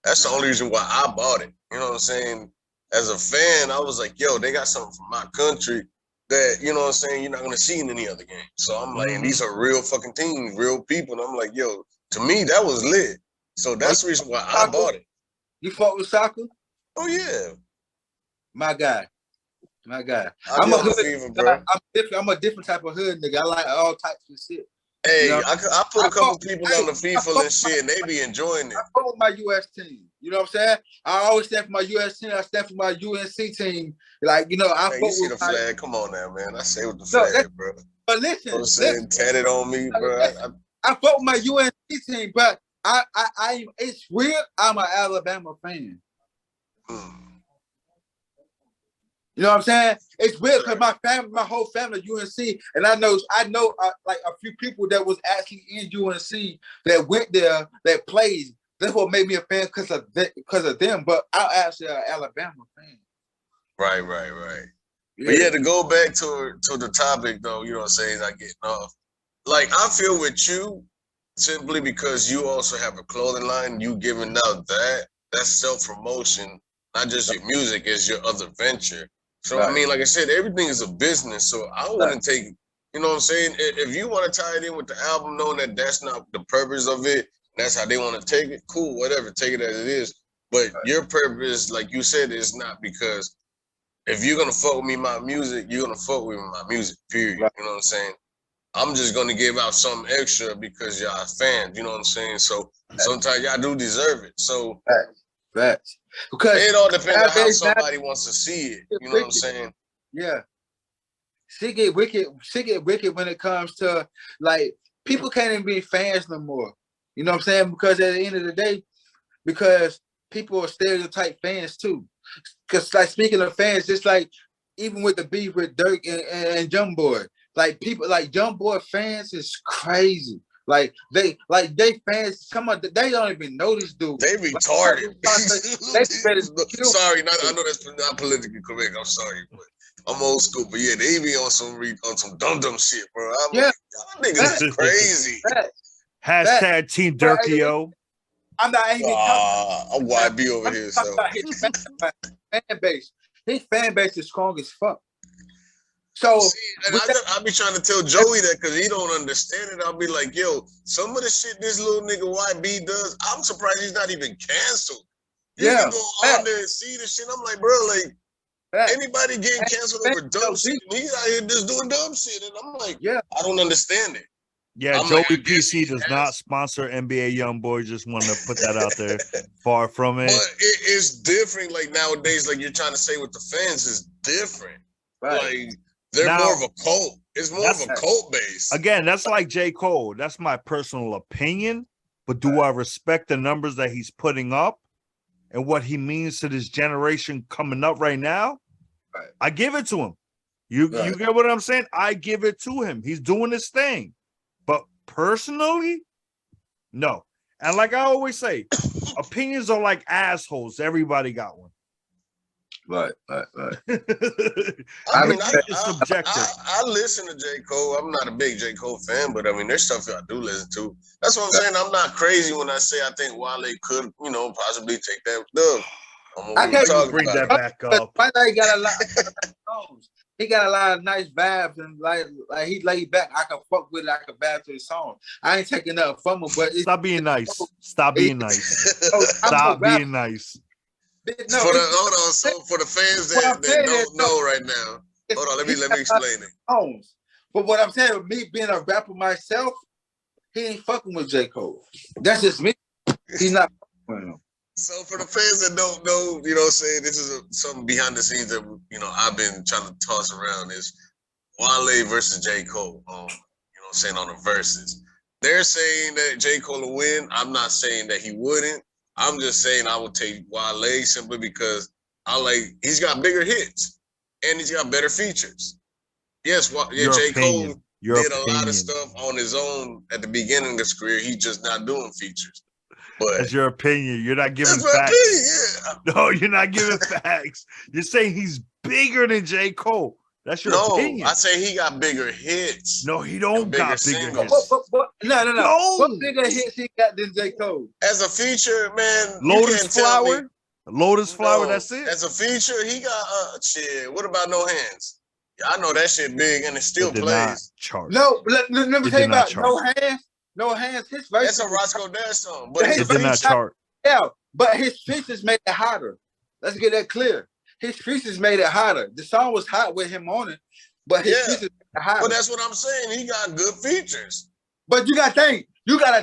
That's the only reason why I bought it. You know what I'm saying? As a fan, I was like, yo, they got something from my country that, you know what I'm saying, you're not going to see in any other game. So I'm like, and these are real fucking teams, real people. And I'm like, yo, to me, that was lit. So that's the reason why I bought it. You fought with soccer? Oh, yeah. My guy. I'm a hood. Bro. I'm a different type of hood nigga. I like all types of shit. Hey, I put a couple people on the FIFA and shit, and they be enjoying it. I fought with my US team. You know what I'm saying? I always stand for my US team. I stand for my UNC team. Like, I fought you see with the flag. Come on now, man. I say with the flag, bro. But listen, I'm saying, tatted on me, bro. I fought with my UNC team, but I it's weird. I'm an Alabama fan. You know what I'm saying? It's weird because my whole family UNC, and I know like a few people that was actually in UNC that went there that played. That's what made me a fan because of them. But I'm actually an Alabama fan. Right. Yeah. But yeah, to go back to the topic though, you know what I'm saying? I get off. Like I feel with you simply because you also have a clothing line. You giving out that's self-promotion, not just your music, it's your other venture. So, I mean, like I said, everything is a business. So I wouldn't take, you know what I'm saying? If you want to tie it in with the album, knowing that that's not the purpose of it, that's how they want to take it, cool, whatever, take it as it is. But your purpose, like you said, is not because if you're going to fuck with me, my music, you're going to fuck with me, my music, period. You know what I'm saying? I'm just going to give out something extra because y'all fans, you know what I'm saying? So sometimes y'all do deserve it. So Facts. Because it all depends on how somebody wants to see it. You know what I'm saying? Yeah. Shit get wicked when it comes to like people can't even be fans no more. You know what I'm saying? Because at the end of the day, because people are stereotype fans too. Because like speaking of fans, just like even with the beef with Dirk and Young Boy, like people like Young Boy fans is crazy. Like they fans, they don't even know this dude. They retarded. Sorry, I know that's not politically correct. I'm sorry, but I'm old school. But yeah, they be on some dumb shit, bro. I'm like, y'all niggas is crazy. Hashtag Team Dirkio. I'm not even I'm YB over here, so his fan base. His fan base is strong as fuck. So I be trying to tell Joey that because he don't understand it. I'll be like, yo, some of the shit this little nigga YB does, I'm surprised he's not even canceled. You can go on there and see the shit. I'm like, bro, like anybody getting canceled over dumb shit, and he's out here just doing dumb shit. And I'm like, I don't understand it. Yeah, Joey PC does not sponsor NBA YoungBoy. Just want to put that out there. Far from it. But it's different. Like nowadays, like you're trying to say with the fans is different. Like they're more of a cult. It's more of a cult base. Again, that's like J. Cole. That's my personal opinion. But do I respect the numbers that he's putting up and what he means to this generation coming up right now? I give it to him. You get what I'm saying? I give it to him. He's doing his thing. But personally, no. And like I always say, opinions are like assholes. Everybody got one. Right. I mean, it's subjective. I listen to J. Cole. I'm not a big J. Cole fan, but I mean, there's stuff I do listen to. That's what I'm saying. I'm not crazy when I say I think Wale could, possibly take that dub. I can't bring that back up. Wale got a lot of songs. He got a lot of nice vibes and like he laid back. I can fuck with it. I can vibe to the song. I ain't taking nothing from him, but stop being nice. Stop being nice. Stop being nice. No, hold on. So for the fans that don't know right now, hold on. Let me explain it. But what I'm saying, me being a rapper myself, he ain't fucking with J. Cole. That's just me. He's not fucking with him. So for the fans that don't know, this is something behind the scenes that I've been trying to toss around is Wale versus J. Cole. On the verses. They're saying that J. Cole will win. I'm not saying that he wouldn't. I'm just saying I would take Wale simply because he's got bigger hits and he's got better features. Yes, J. Cole did a lot of stuff on his own at the beginning of his career. He's just not doing features. But that's your opinion. You're not giving facts. No, you're not giving facts. You're saying he's bigger than J. Cole. That's your opinion. No, I say he got bigger hits. No, he don't got bigger hits. No. What bigger hits he got than J. Cole? As a feature, man. Lotus Flower? Lotus Flower, that's it? As a feature, he got shit. What about No Hands? Yeah, I know that shit big and it still plays. No, let me tell you about No Hands. No Hands, his verse. That's a Roscoe Dash song. But it did not chart. Yeah, but his features made it hotter. Let's get that clear. His features made it hotter. The song was hot with him on it, but his features made it hotter. But that's what I'm saying. He got good features. But you gotta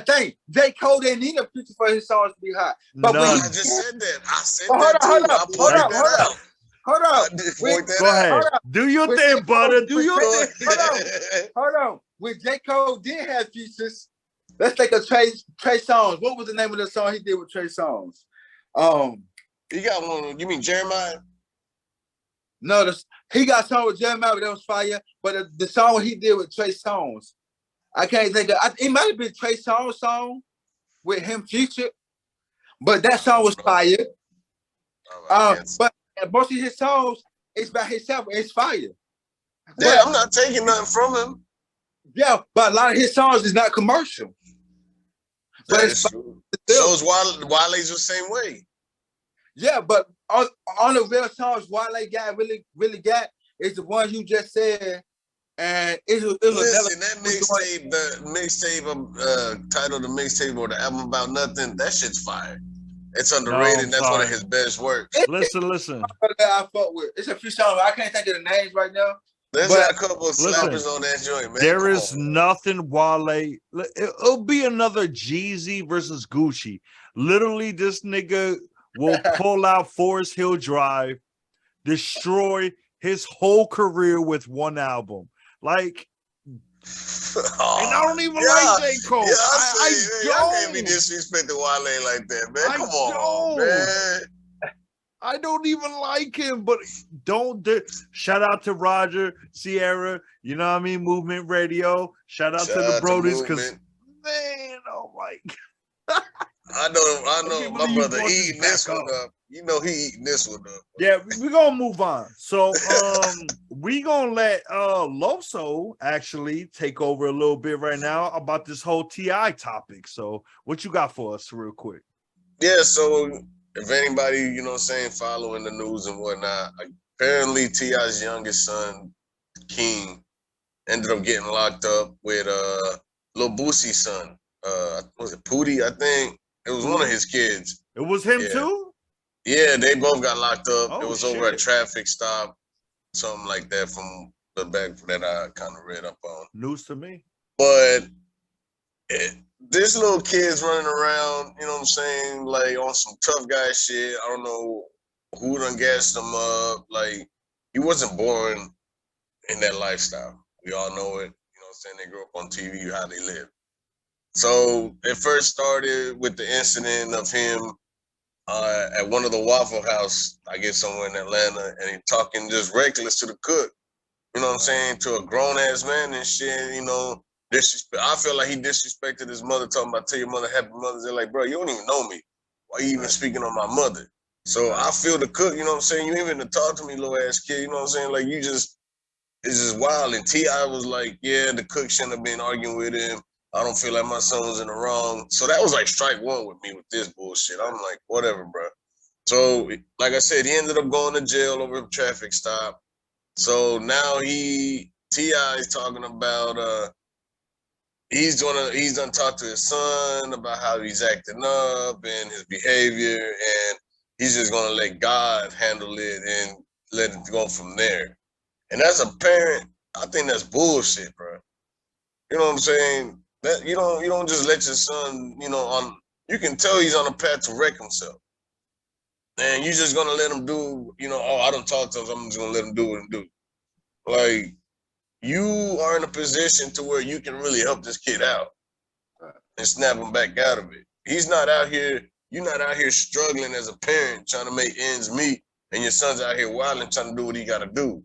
think. J. Cole didn't need a feature for his songs to be hot. But I just said that. I said that. Hold on. Go ahead. Do your thing, Butter. Do your thing. Hold on. When J. Cole did have features, let's take a Trey Songz. What was the name of the song he did with Trey Songz? He got one. You mean Jeremiah? No, he got a song with Jeremiah, but that was fire. But the song he did with Trey Songz, I can't think of. It might have been Trey Songz song with him featured, but that song was fire. But most of his songs, it's by himself. It's fire. Yeah, I'm not taking nothing from him. Yeah, but a lot of his songs is not commercial. But it's true. So is Wale's the same way. Yeah, but on the real songs Wale got really got is the ones you just said, and listen, that mixtape, the mixtape titled the mixtape or the album about nothing, that shit's fire. It's underrated. That's one of his best works. Listen. I fuck with. It's a few songs. I can't think of the names right now. There's a couple of slappers on that joint, man. There is nothing Wale. It'll be another Jeezy versus Gucci. Literally, this nigga will pull out Forest Hill Drive, destroy his whole career with one album. Like, and I don't even like J. Cole. Yeah, I can't be disrespecting Wale like that, man. Come on, man. I don't even like him, but shout out to Roger, Sierra, you know what I mean? Movement Radio. Shout out to the Brodies, because man, oh my God. I know my brother eating this one up. You know he eating this one up. Yeah, we're gonna move on. So we gonna let Loso actually take over a little bit right now about this whole TI topic. So what you got for us real quick? Yeah, so if anybody, following the news and whatnot, apparently T.I.'s youngest son, King, ended up getting locked up with Lil Boosie's son. Was it Pootie? I think it was one of his kids. It was him too? Yeah, they both got locked up. It was over a traffic stop, something like that from the back that I kind of read up on. News to me. But this little kid's running around, you know what I'm saying, like on some tough guy shit. I don't know who done gassed him up. Like, he wasn't born in that lifestyle. We all know it. You know what I'm saying? They grew up on TV, how they live. So it first started with the incident of him at one of the Waffle House, I guess somewhere in Atlanta, and he talking just reckless to the cook. You know what I'm saying? To a grown-ass man and shit, I feel like he disrespected his mother, talking about tell your mother happy Mother's Day. Like, bro, you don't even know me. Why you even speaking on my mother? So I feel the cook, you know what I'm saying? You even to talk to me, little ass kid, you know what I'm saying? Like, it's just wild. And T.I. was like, yeah, the cook shouldn't have been arguing with him. I don't feel like my son was in the wrong. So that was like strike one with me with this bullshit. I'm like, whatever, bro. So, like I said, he ended up going to jail over a traffic stop. So now T.I. is talking about he's done talk to his son about how he's acting up and his behavior, and he's just gonna let God handle it and let it go from there. And as a parent, I think that's bullshit, bro. You know what I'm saying? That you don't just let your son, you can tell he's on a path to wreck himself. And you're just gonna let him do, oh, I don't talk to him, so I'm just gonna let him do what he do. Like, you are in a position to where you can really help this kid out and snap him back out of it. He's not out here, you're not out here struggling as a parent trying to make ends meet, and your son's out here wilding trying to do what he gotta do.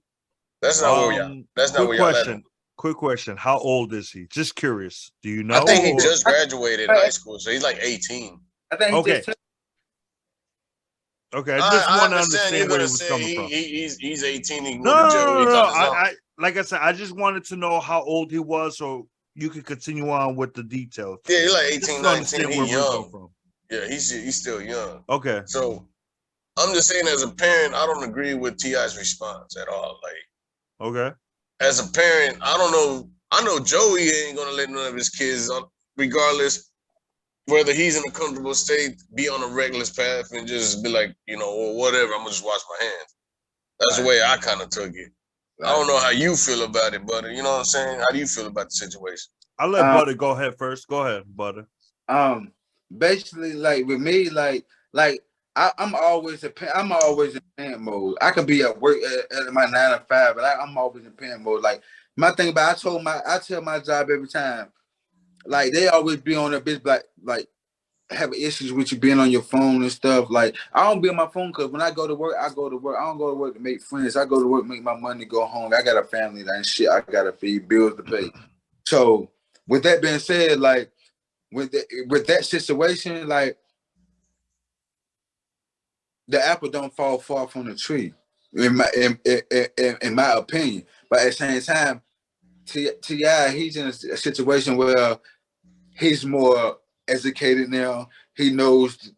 That's not where y'all. That's not where y'all at. Quick question. How old is he? Just curious. Do you know? I think he just graduated high school, so he's like 18. I think he just Okay, I just want to understand where he was coming from. He's 18. He no. I like I said, I just wanted to know how old he was, so you could continue on with the details. Yeah, he's like 18, 19. He's young. Yeah, he's still young. Okay. So I'm just saying, as a parent, I don't agree with T.I.'s response at all. Like, okay. As a parent, I don't know. I know Joey ain't gonna let none of his kids, regardless whether he's in a comfortable state, be on a reckless path and just be like, or whatever, I'm gonna just wash my hands. That's the way I kind of took it. I don't know how you feel about it, Butter. You know what I'm saying? How do you feel about the situation? I'll let Butter go ahead first. Go ahead, Butter. Basically, like with me, I'm always in parent mode. I can be at work at my 9 to 5, but I'm always in parent mode. Like, my thing about I tell my job every time, like, they always be on a bitch like have issues with you being on your phone and stuff. Like, I don't be on my phone because when I go to work, I go to work. I don't go to work to make friends. I go to work, make my money, go home. I got a family and shit. I gotta feed, bills to pay. So with that being said, like with that situation, like, the apple don't fall far from the tree, in my opinion. But at the same time, T.I. he's in a situation where he's more educated now. He knows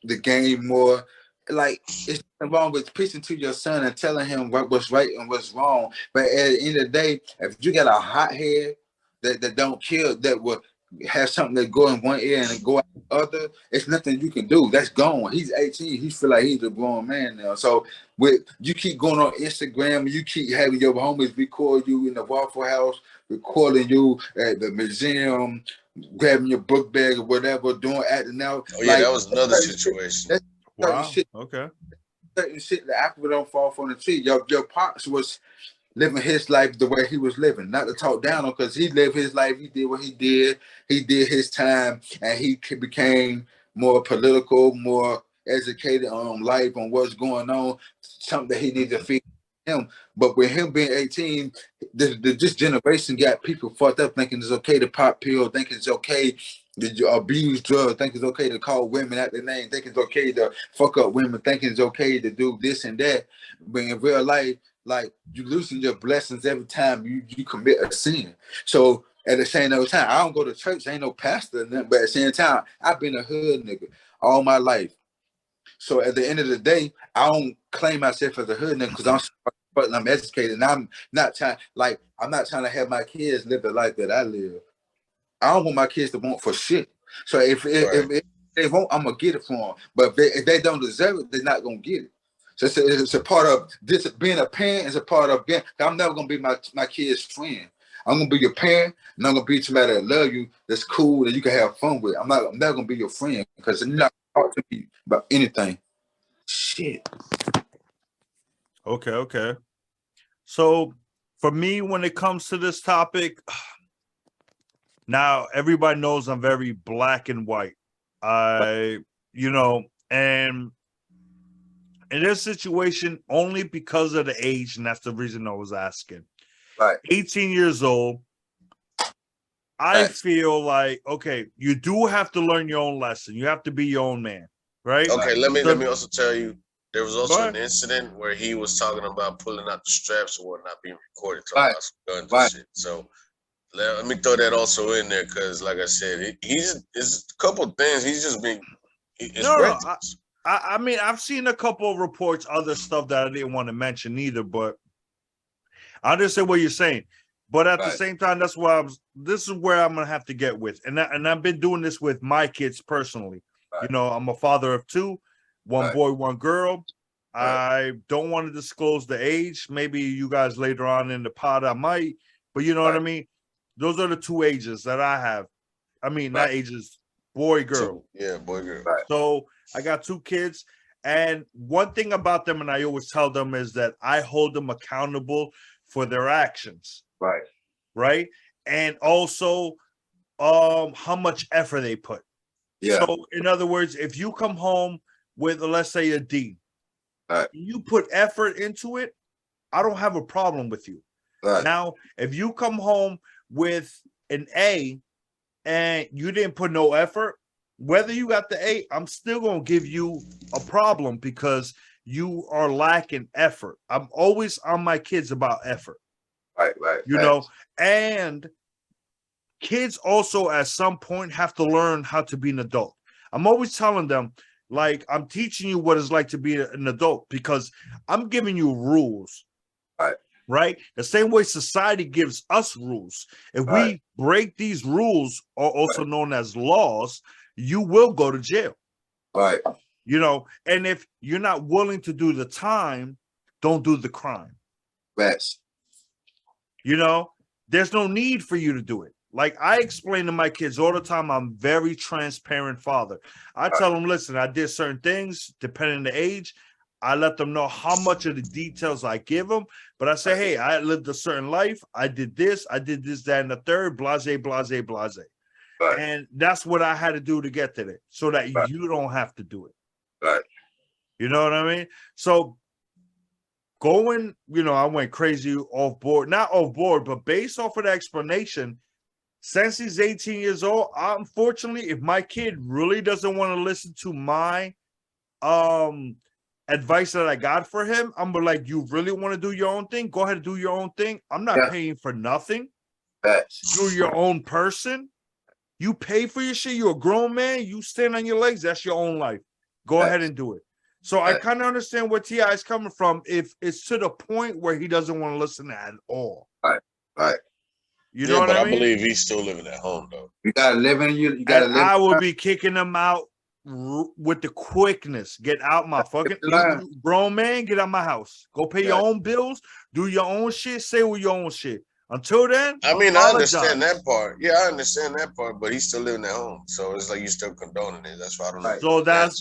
the game more. Like, it's nothing wrong with preaching to your son and telling him what's right and what's wrong. But at the end of the day, if you got a hot head that don't kill, that will have something that go in one ear and go out the other, it's nothing you can do. That's gone. He's 18. He feel like he's a grown man now. So you keep going on Instagram, you keep having your homies record you in the Waffle House, recording you at the museum, grabbing your book bag or whatever, acting out. Oh yeah, that was another situation. That's wow. Shit. Okay. Certain shit, the apple don't fall from the tree. Your pops was living his life the way he was living. Not to talk down on, because he lived his life. He did what he did. He did his time, and he became more political, more educated on life, on what's going on. Something that he needed to feed him. But with him being 18, this generation got people fucked up, thinking it's okay to pop pill, thinking it's okay to abuse drugs, think it's okay to call women out their name, think it's okay to fuck up women, thinking it's okay to do this and that. But in real life, like, you losing your blessings every time you commit a sin. So at the same time, I don't go to church, I ain't no pastor or nothing, but at the same time, I've been a hood nigga all my life. So at the end of the day, I don't claim myself as a hood nigga because I'm educated, and I'm not trying to have my kids live the life that I live. I don't want my kids to want for shit. So if they won't, I'm gonna get it for them. But if they don't deserve it, they're not gonna get it. So it's a part of this. Being a parent is a part of being. I'm never gonna be my kid's friend. I'm gonna be your parent, and I'm gonna be somebody that love you, that's cool, that you can have fun with. I'm never gonna be your friend because you're not gonna talk to me about anything. Shit. Okay. So for me, when it comes to this topic, now everybody knows I'm very black and white. And in this situation, only because of the age, and that's the reason I was asking. Right. 18 years old. I feel like, okay, you do have to learn your own lesson. You have to be your own man, right? Okay, let me also tell you, there was also an incident where he was talking about pulling out the straps or whatnot being recorded, talking about some guns and shit. So let me throw that also in there because, like I said, it's a couple of things. He's just been. I mean, I've seen a couple of reports, other stuff that I didn't want to mention either, but I understand what you're saying. But at the same time, that's why this is where I'm gonna have to get with, and I've been doing this with my kids personally. You know, I'm a father of two, one boy, one girl. I don't want to disclose the age. Maybe you guys later on in the pod I might, but you know what I mean. Those are the two ages that I have. I mean, not ages, boy, girl. Yeah, boy, girl. So I got two kids, and one thing about them, and I always tell them, is that I hold them accountable for their actions. Right. And also how much effort they put. So in other words, if you come home with, let's say, a D, you put effort into it, I don't have a problem with you. Now, if you come home with an A and you didn't put no effort, whether you got the A, I'm still gonna give you a problem because you are lacking effort. I'm always on my kids about effort. You know, and kids also at some point have to learn how to be an adult. I'm always telling them, like, I'm teaching you what it's like to be an adult because I'm giving you rules. Right? The same way society gives us rules. If we break these rules, or also known as laws, you will go to jail. You know, and if you're not willing to do the time, don't do the crime. You know, there's no need for you to do it. Like I explain to my kids all the time, I'm very transparent father. I tell them, listen, I did certain things depending on the age. I let them know how much of the details I give them, but I say, hey, I lived a certain life. I did this, that, and the third, blase, blase, blase. And that's what I had to do to get to it so that you don't have to do it. You know what I mean? So going, you know, I went crazy off board, not off board, but based off of the explanation, since he's 18 years old, unfortunately, if my kid really doesn't want to listen to my advice that I got for him, I'm like, you really want to do your own thing? Go ahead and do your own thing. I'm not paying for nothing. You're your own person. You pay for your shit. You're a grown man. You stand on your legs. That's your own life. Go ahead and do it. So I kind of understand where T.I. is coming from if it's to the point where he doesn't want to listen at all. You know what I mean? I believe he's still living at home, though. You got to live in you. You got to live. I will be kicking him out with the quickness. Get out my fucking grown man. Get out my house. Go pay your own bills. Do your own shit. Say with your own shit. Until then, I mean, I understand that part. Yeah, I understand that part. But he's still living at home, so it's like you're still condoning it. That's why I don't know. So that's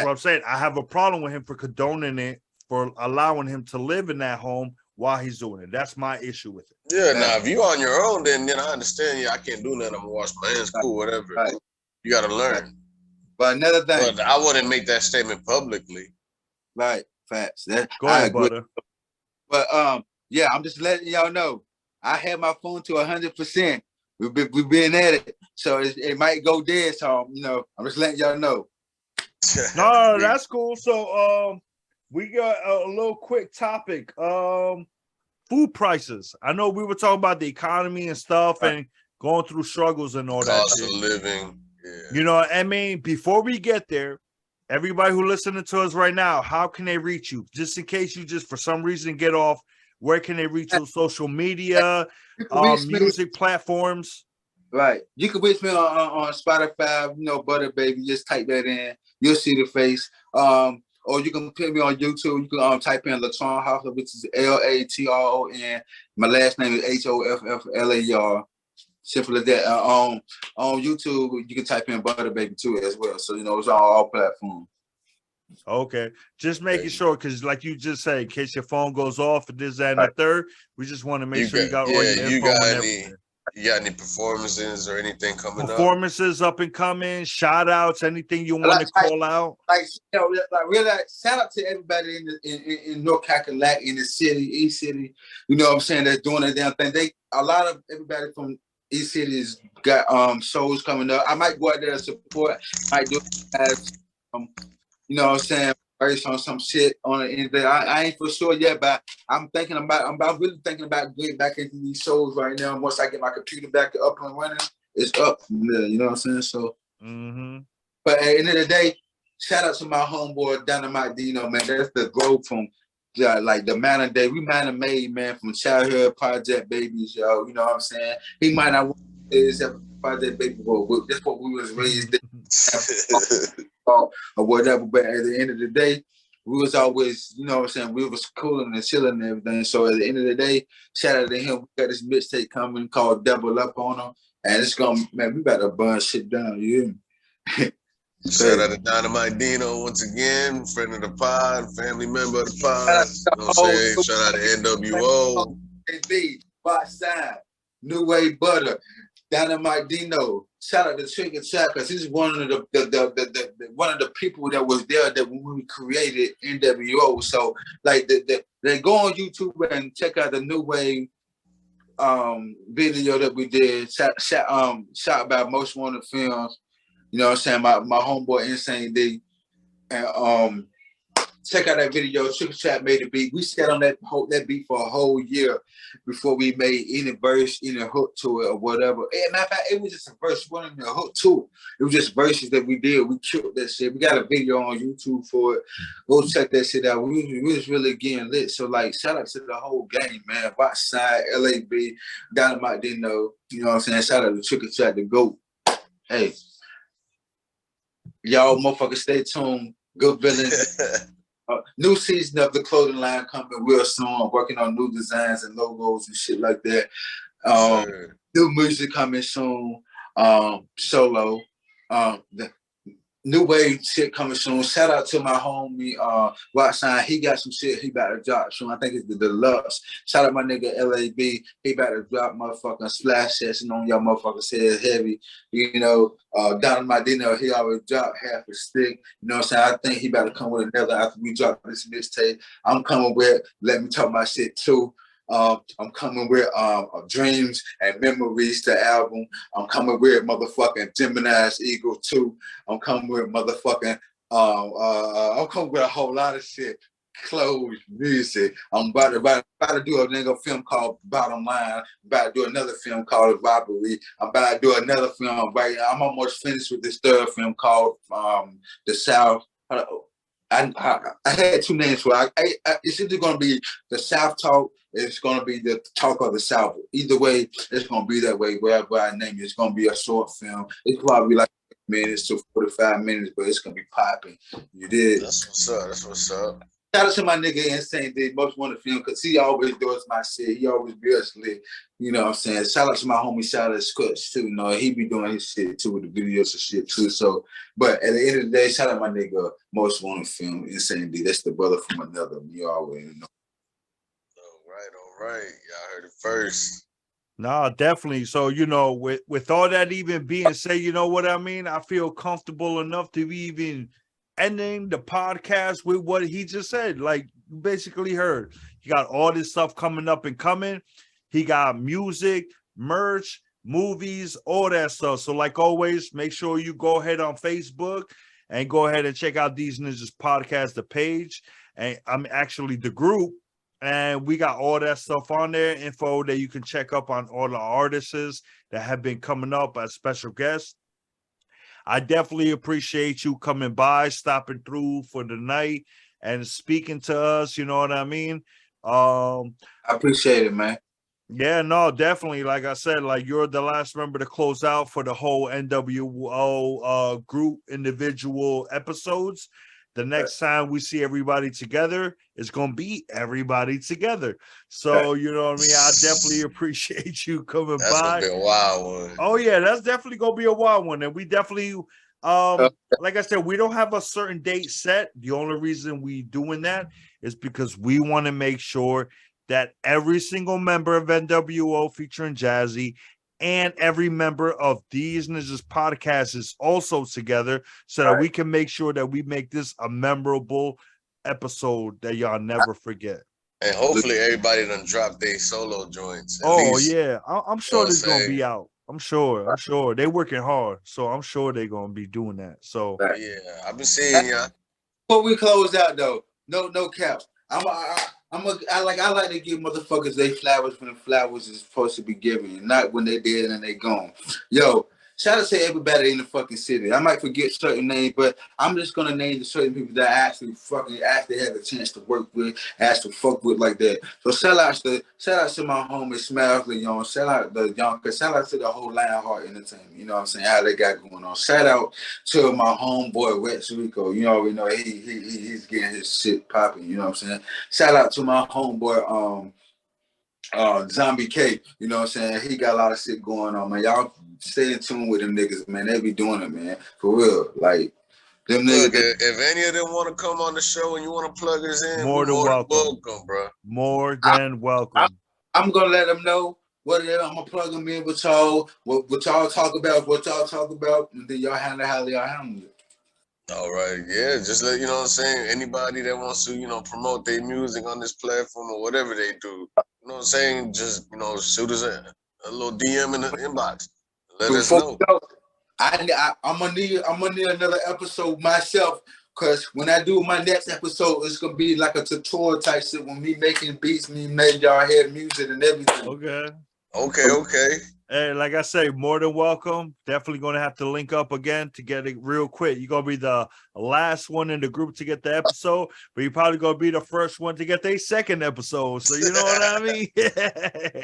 what I'm saying. I have a problem with him for condoning it, for allowing him to live in that home while he's doing it. That's my issue with it. Yeah, now if you on your own, then I understand. Yeah, I can't do nothing. I'm gonna wash my hands. Cool, whatever. You got to learn. But another thing, but I wouldn't make that statement publicly. Facts. Go ahead, Butta. But yeah, I'm just letting y'all know. I had my phone to 100%. We've been at it, so it might go dead. So you know, I'm just letting y'all know. No, that's cool. So we got a little quick topic. Food prices. I know we were talking about the economy and stuff and going through struggles and all that. Cost of living. Yeah. You know, I mean, before we get there, everybody who listening to us right now, how can they reach you? Just in case you just for some reason get off, where can they reach you? Social media, music platforms. Right. You can reach me on Spotify, you know, Butta Baby. Just type that in. You'll see the face. Or you can put me on YouTube. You can type in Latron Hoffler, which is LATRON. My last name is HOFFLAR. Simple as that. On YouTube, you can type in Butta Baby too as well. So you know it's on all platforms. Okay, just making sure because, like you just said, in case your phone goes off and this, that, and the third, we just want to make sure you got all your info and everything. You got any performances or anything coming Performances up and coming, shout outs, anything you want to call out? Like, you know, like really shout out to everybody in North Carolina, in the city, East City, you know what I'm saying, that's doing their damn thing. A lot of everybody from East City's got shows coming up. I might go out there to support. Might do you know what I'm saying, based on some shit on the end. I ain't for sure yet, but I'm really thinking about getting back into these shows right now. Once I get my computer back up and running, it's up. You know what I'm saying? So, but at the end of the day, shout out to my homeboy Dynamite Dino, man. That's the growth from like the man of day. We man of made, man, from childhood project babies, yo. You know what I'm saying? He might not want to say this project baby, but that's what we was raised or whatever. But at the end of the day, we was always, you know what I'm saying, we was cooling and chilling and everything. So at the end of the day, shout out to him. We got this mixtape coming called Double Up on him. And it's gonna, man, we better burn shit down, you hear me? Shout out to Dynamite Dino once again, friend of the pod, family member of the pod. You know what I'm saying? Shout out to NWO. Bot Side, New Wave Butter, Dynamite Dino. Shout out to Trigger Chat because he's one of the people that was there that when we created NWO. So like they go on YouTube and check out the New Wave video that we did. Shot by Most Wanted Films. You know what I'm saying? My homeboy Insane D. And check out that video. Trick Trap made the beat. We sat on that beat for a whole year before we made any verse, any hook to it or whatever. And matter of fact, it was just a verse, wasn't a hook to it. It was just verses that we did. We killed that shit. We got a video on YouTube for it. Go check that shit out. We was really getting lit. So like, shout out to the whole game, man. Box Side, LAB, Dynamite Dino. You know what I'm saying? Shout out to Trick Trap, the GOAT. Hey. Y'all motherfuckers stay tuned. Good villains. New season of the clothing line coming real soon. I'm working on new designs and logos and shit like that. New music coming soon. Solo. The new wave shit coming soon. Shout out to my homie Roxanne. He got some shit he about to drop soon. I think it's the deluxe. Shout out my nigga LAB. He about to drop motherfucking splash session on y'all motherfuckers head heavy. You know, down my dinner, he always dropped half a stick. You know what I'm saying? I think he about to come with another after we drop this mixtape. I'm coming with Let Me Talk My Shit too. I'm coming with Dreams and Memories, the album. I'm coming with motherfucking Gemini's Eagle 2. I'm coming with motherfucking I'm coming with a whole lot of shit. Clothes, music. I'm about to do a nigga film called Bottom Line. I'm about to do another film called Robbery. I'm about to do another film right now. I'm almost finished with this third film called The South. I had two names for it. It's either going to be the South Talk. It's going to be the Talk of the South. Either way, it's going to be that way. Wherever I name it, it's going to be a short film. It's probably like minutes to 45 minutes, but it's going to be popping. You did. That's what's up. That's what's up. Shout out to my nigga Insane D, Most Wanted Film, because he always does my shit. He always be us lit. You know what I'm saying? Shout out to my homie, shout out to Scutch, too. You know, he be doing his shit, too, with the videos and shit, too. So, but at the end of the day, shout out my nigga, Most Wanted Film, Insane D. That's the brother from another. You already know. All right. Y'all heard it first. No, definitely. So, you know, with all that even being said, you know what I mean? I feel comfortable enough to be even ending the podcast with what he just said. Like, you basically heard. He got all this stuff coming up and coming. He got music, merch, movies, all that stuff. So, like always, make sure you go ahead on Facebook and go ahead and check out These Ninjas Podcast, the page. And I'm actually the group. And we got all that stuff on there, info that you can check up on all the artists that have been coming up as special guests. I definitely appreciate you coming by, stopping through for the night and speaking to us. You know what I mean? I appreciate it, man. Yeah, no, definitely. Like I said, like you're the last member to close out for the whole NWO group individual episodes. The next time we see everybody together, it's going to be everybody together. So, you know what I mean? I definitely appreciate you coming by. That's going to be a wild one. Oh, yeah, that's definitely going to be a wild one. And we definitely, like I said, we don't have a certain date set. The only reason we doing that is because we want to make sure that every single member of NWO featuring Jazzy and every member of These Ninjas Podcast is also together so that we can make sure that we make this a memorable episode that y'all never forget. And hopefully everybody done dropped their solo joints. Oh, yeah. I'm sure this is going to be out. I'm sure they working hard, so I'm sure they're gonna be doing that. So yeah, I've been seeing ya. Before we close out though, no cap. I like to give motherfuckers they flowers when the flowers is supposed to be given, not when they dead and they gone. Yo, shout out to everybody in the fucking city. I might forget certain names, but I'm just gonna name the certain people that I actually had a chance to work with, asked to fuck with like that. So shout out to my homie Smiles Leon, shout out the Yonkers, shout out to the whole Lionheart Entertainment. You know what I'm saying? How they got going on. Shout out to my homeboy Rex Rico. You know, he's getting his shit popping. You know what I'm saying? Shout out to my homeboy Zombie K. You know what I'm saying? He got a lot of shit going on, man. Y'all stay in tune with them niggas, man. They be doing it, man. For real. Like them Look, niggas. if any of them want to come on the show and you want to plug us in, more than welcome, bro. More than welcome. I'm gonna let them know what it is. I'm gonna plug them in with y'all. What y'all talk about, and then y'all handle how y'all handle it. All right, yeah, just let you know what I'm saying. Anybody that wants to, promote their music on this platform or whatever they do, you know what I'm saying, just shoot us a little DM in the inbox. Let us know. I'm gonna need another episode myself, cause when I do my next episode, it's gonna be like a tutorial type shit when me making beats, me make y'all hear music and everything. Okay. Hey, like I say, more than welcome. Definitely going to have to link up again to get it real quick. You're going to be the last one in the group to get the episode, but you're probably going to be the first one to get their second episode. So you know what I mean? I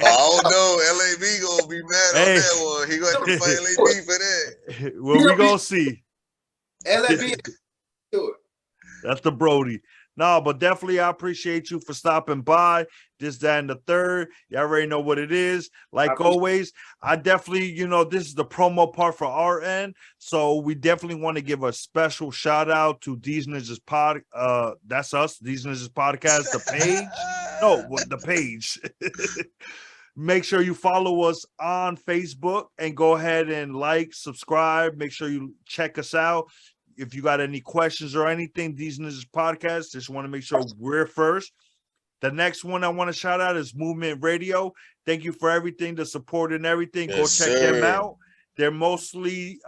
don't know. LAB going to be mad on that one. He going to have to fight LAB for that. Well, we going to see. LAB. That's the Brody. No, but definitely I appreciate you for stopping by. This, that, and the third. You already know what it is. Like always, I definitely, this is the promo part for our end. So we definitely want to give a special shout out to These Ninjas Pod. That's us, These Ninjas Podcast, the page. No, the page. Make sure you follow us on Facebook and go ahead and like, subscribe. Make sure you check us out. If you got any questions or anything, These Ninjas Podcast, just want to make sure we're first. The next one I want to shout out is Movement Radio. Thank you for everything, the support and everything. Yes, go check them out. They're mostly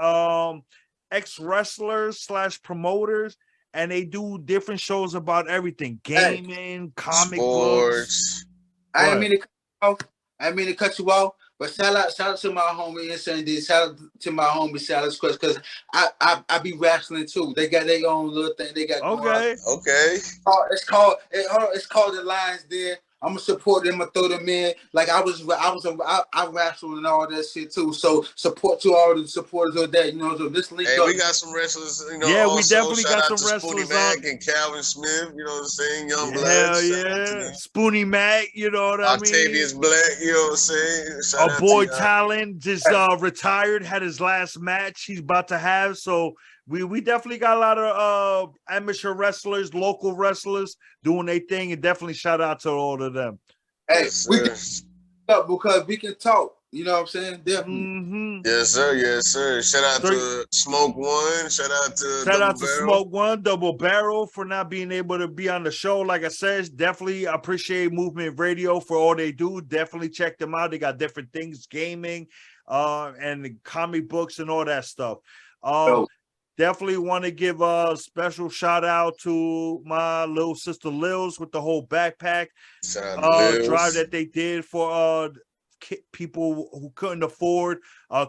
ex-wrestlers / promoters, and they do different shows about everything. Gaming, comic books. I didn't mean to cut you off. But shout out to my homie Insane D. Shout out to my homie Salad Quest, because I be wrestling too. They got their own little thing. They got okay. It's called the Lions Den. I'm gonna support them and throw them in. Like I wrestled and all that shit too. So support to all the supporters of that. So this link. Hey, we got some wrestlers. Yeah, also, we definitely got some Spoonie wrestlers Mac and Calvin Smith. You know what I'm saying? Young Blood. Hell yeah, Spoonie Mac. You know what I mean? Octavius Black. You know what I'm saying? Our boy Talon just retired. Had his last match. He's about to have. So we definitely got a lot of amateur wrestlers, local wrestlers doing their thing, and definitely shout out to all of them. Hey, we can talk because we can talk. You know what I'm saying? Definitely. Mm-hmm. Yes, sir. Shout out to Smoke One. Shout out to Smoke One, Double Barrel for not being able to be on the show. Like I said, definitely appreciate Movement Radio for all they do. Definitely check them out. They got different things, gaming, and comic books and all that stuff. Definitely want to give a special shout out to my little sister Lils with the whole backpack drive that they did for people who couldn't afford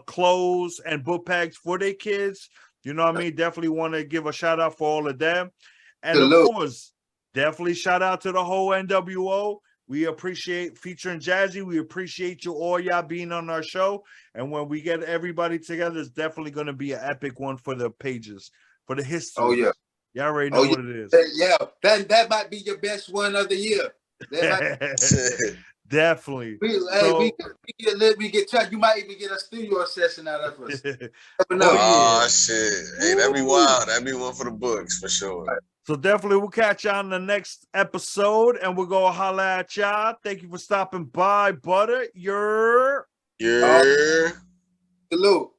clothes and book bags for their kids. You know what I mean? Definitely want to give a shout out for all of them. And of course, definitely shout out to the whole NWO. We appreciate featuring Jazzy. We appreciate you all y'all being on our show. And when we get everybody together, it's definitely going to be an epic one for the pages, for the history. Oh, yeah. Y'all already know what it is. Yeah, that might be your best one of the year. Definitely. We get touched. You might even get a studio session out of us. Oh, shit. Hey, that'd be wild. That'd be one for the books, for sure. So definitely we'll catch y'all on the next episode, and we'll go holla at y'all. Thank you for stopping by, Butta. Yeah. Salute.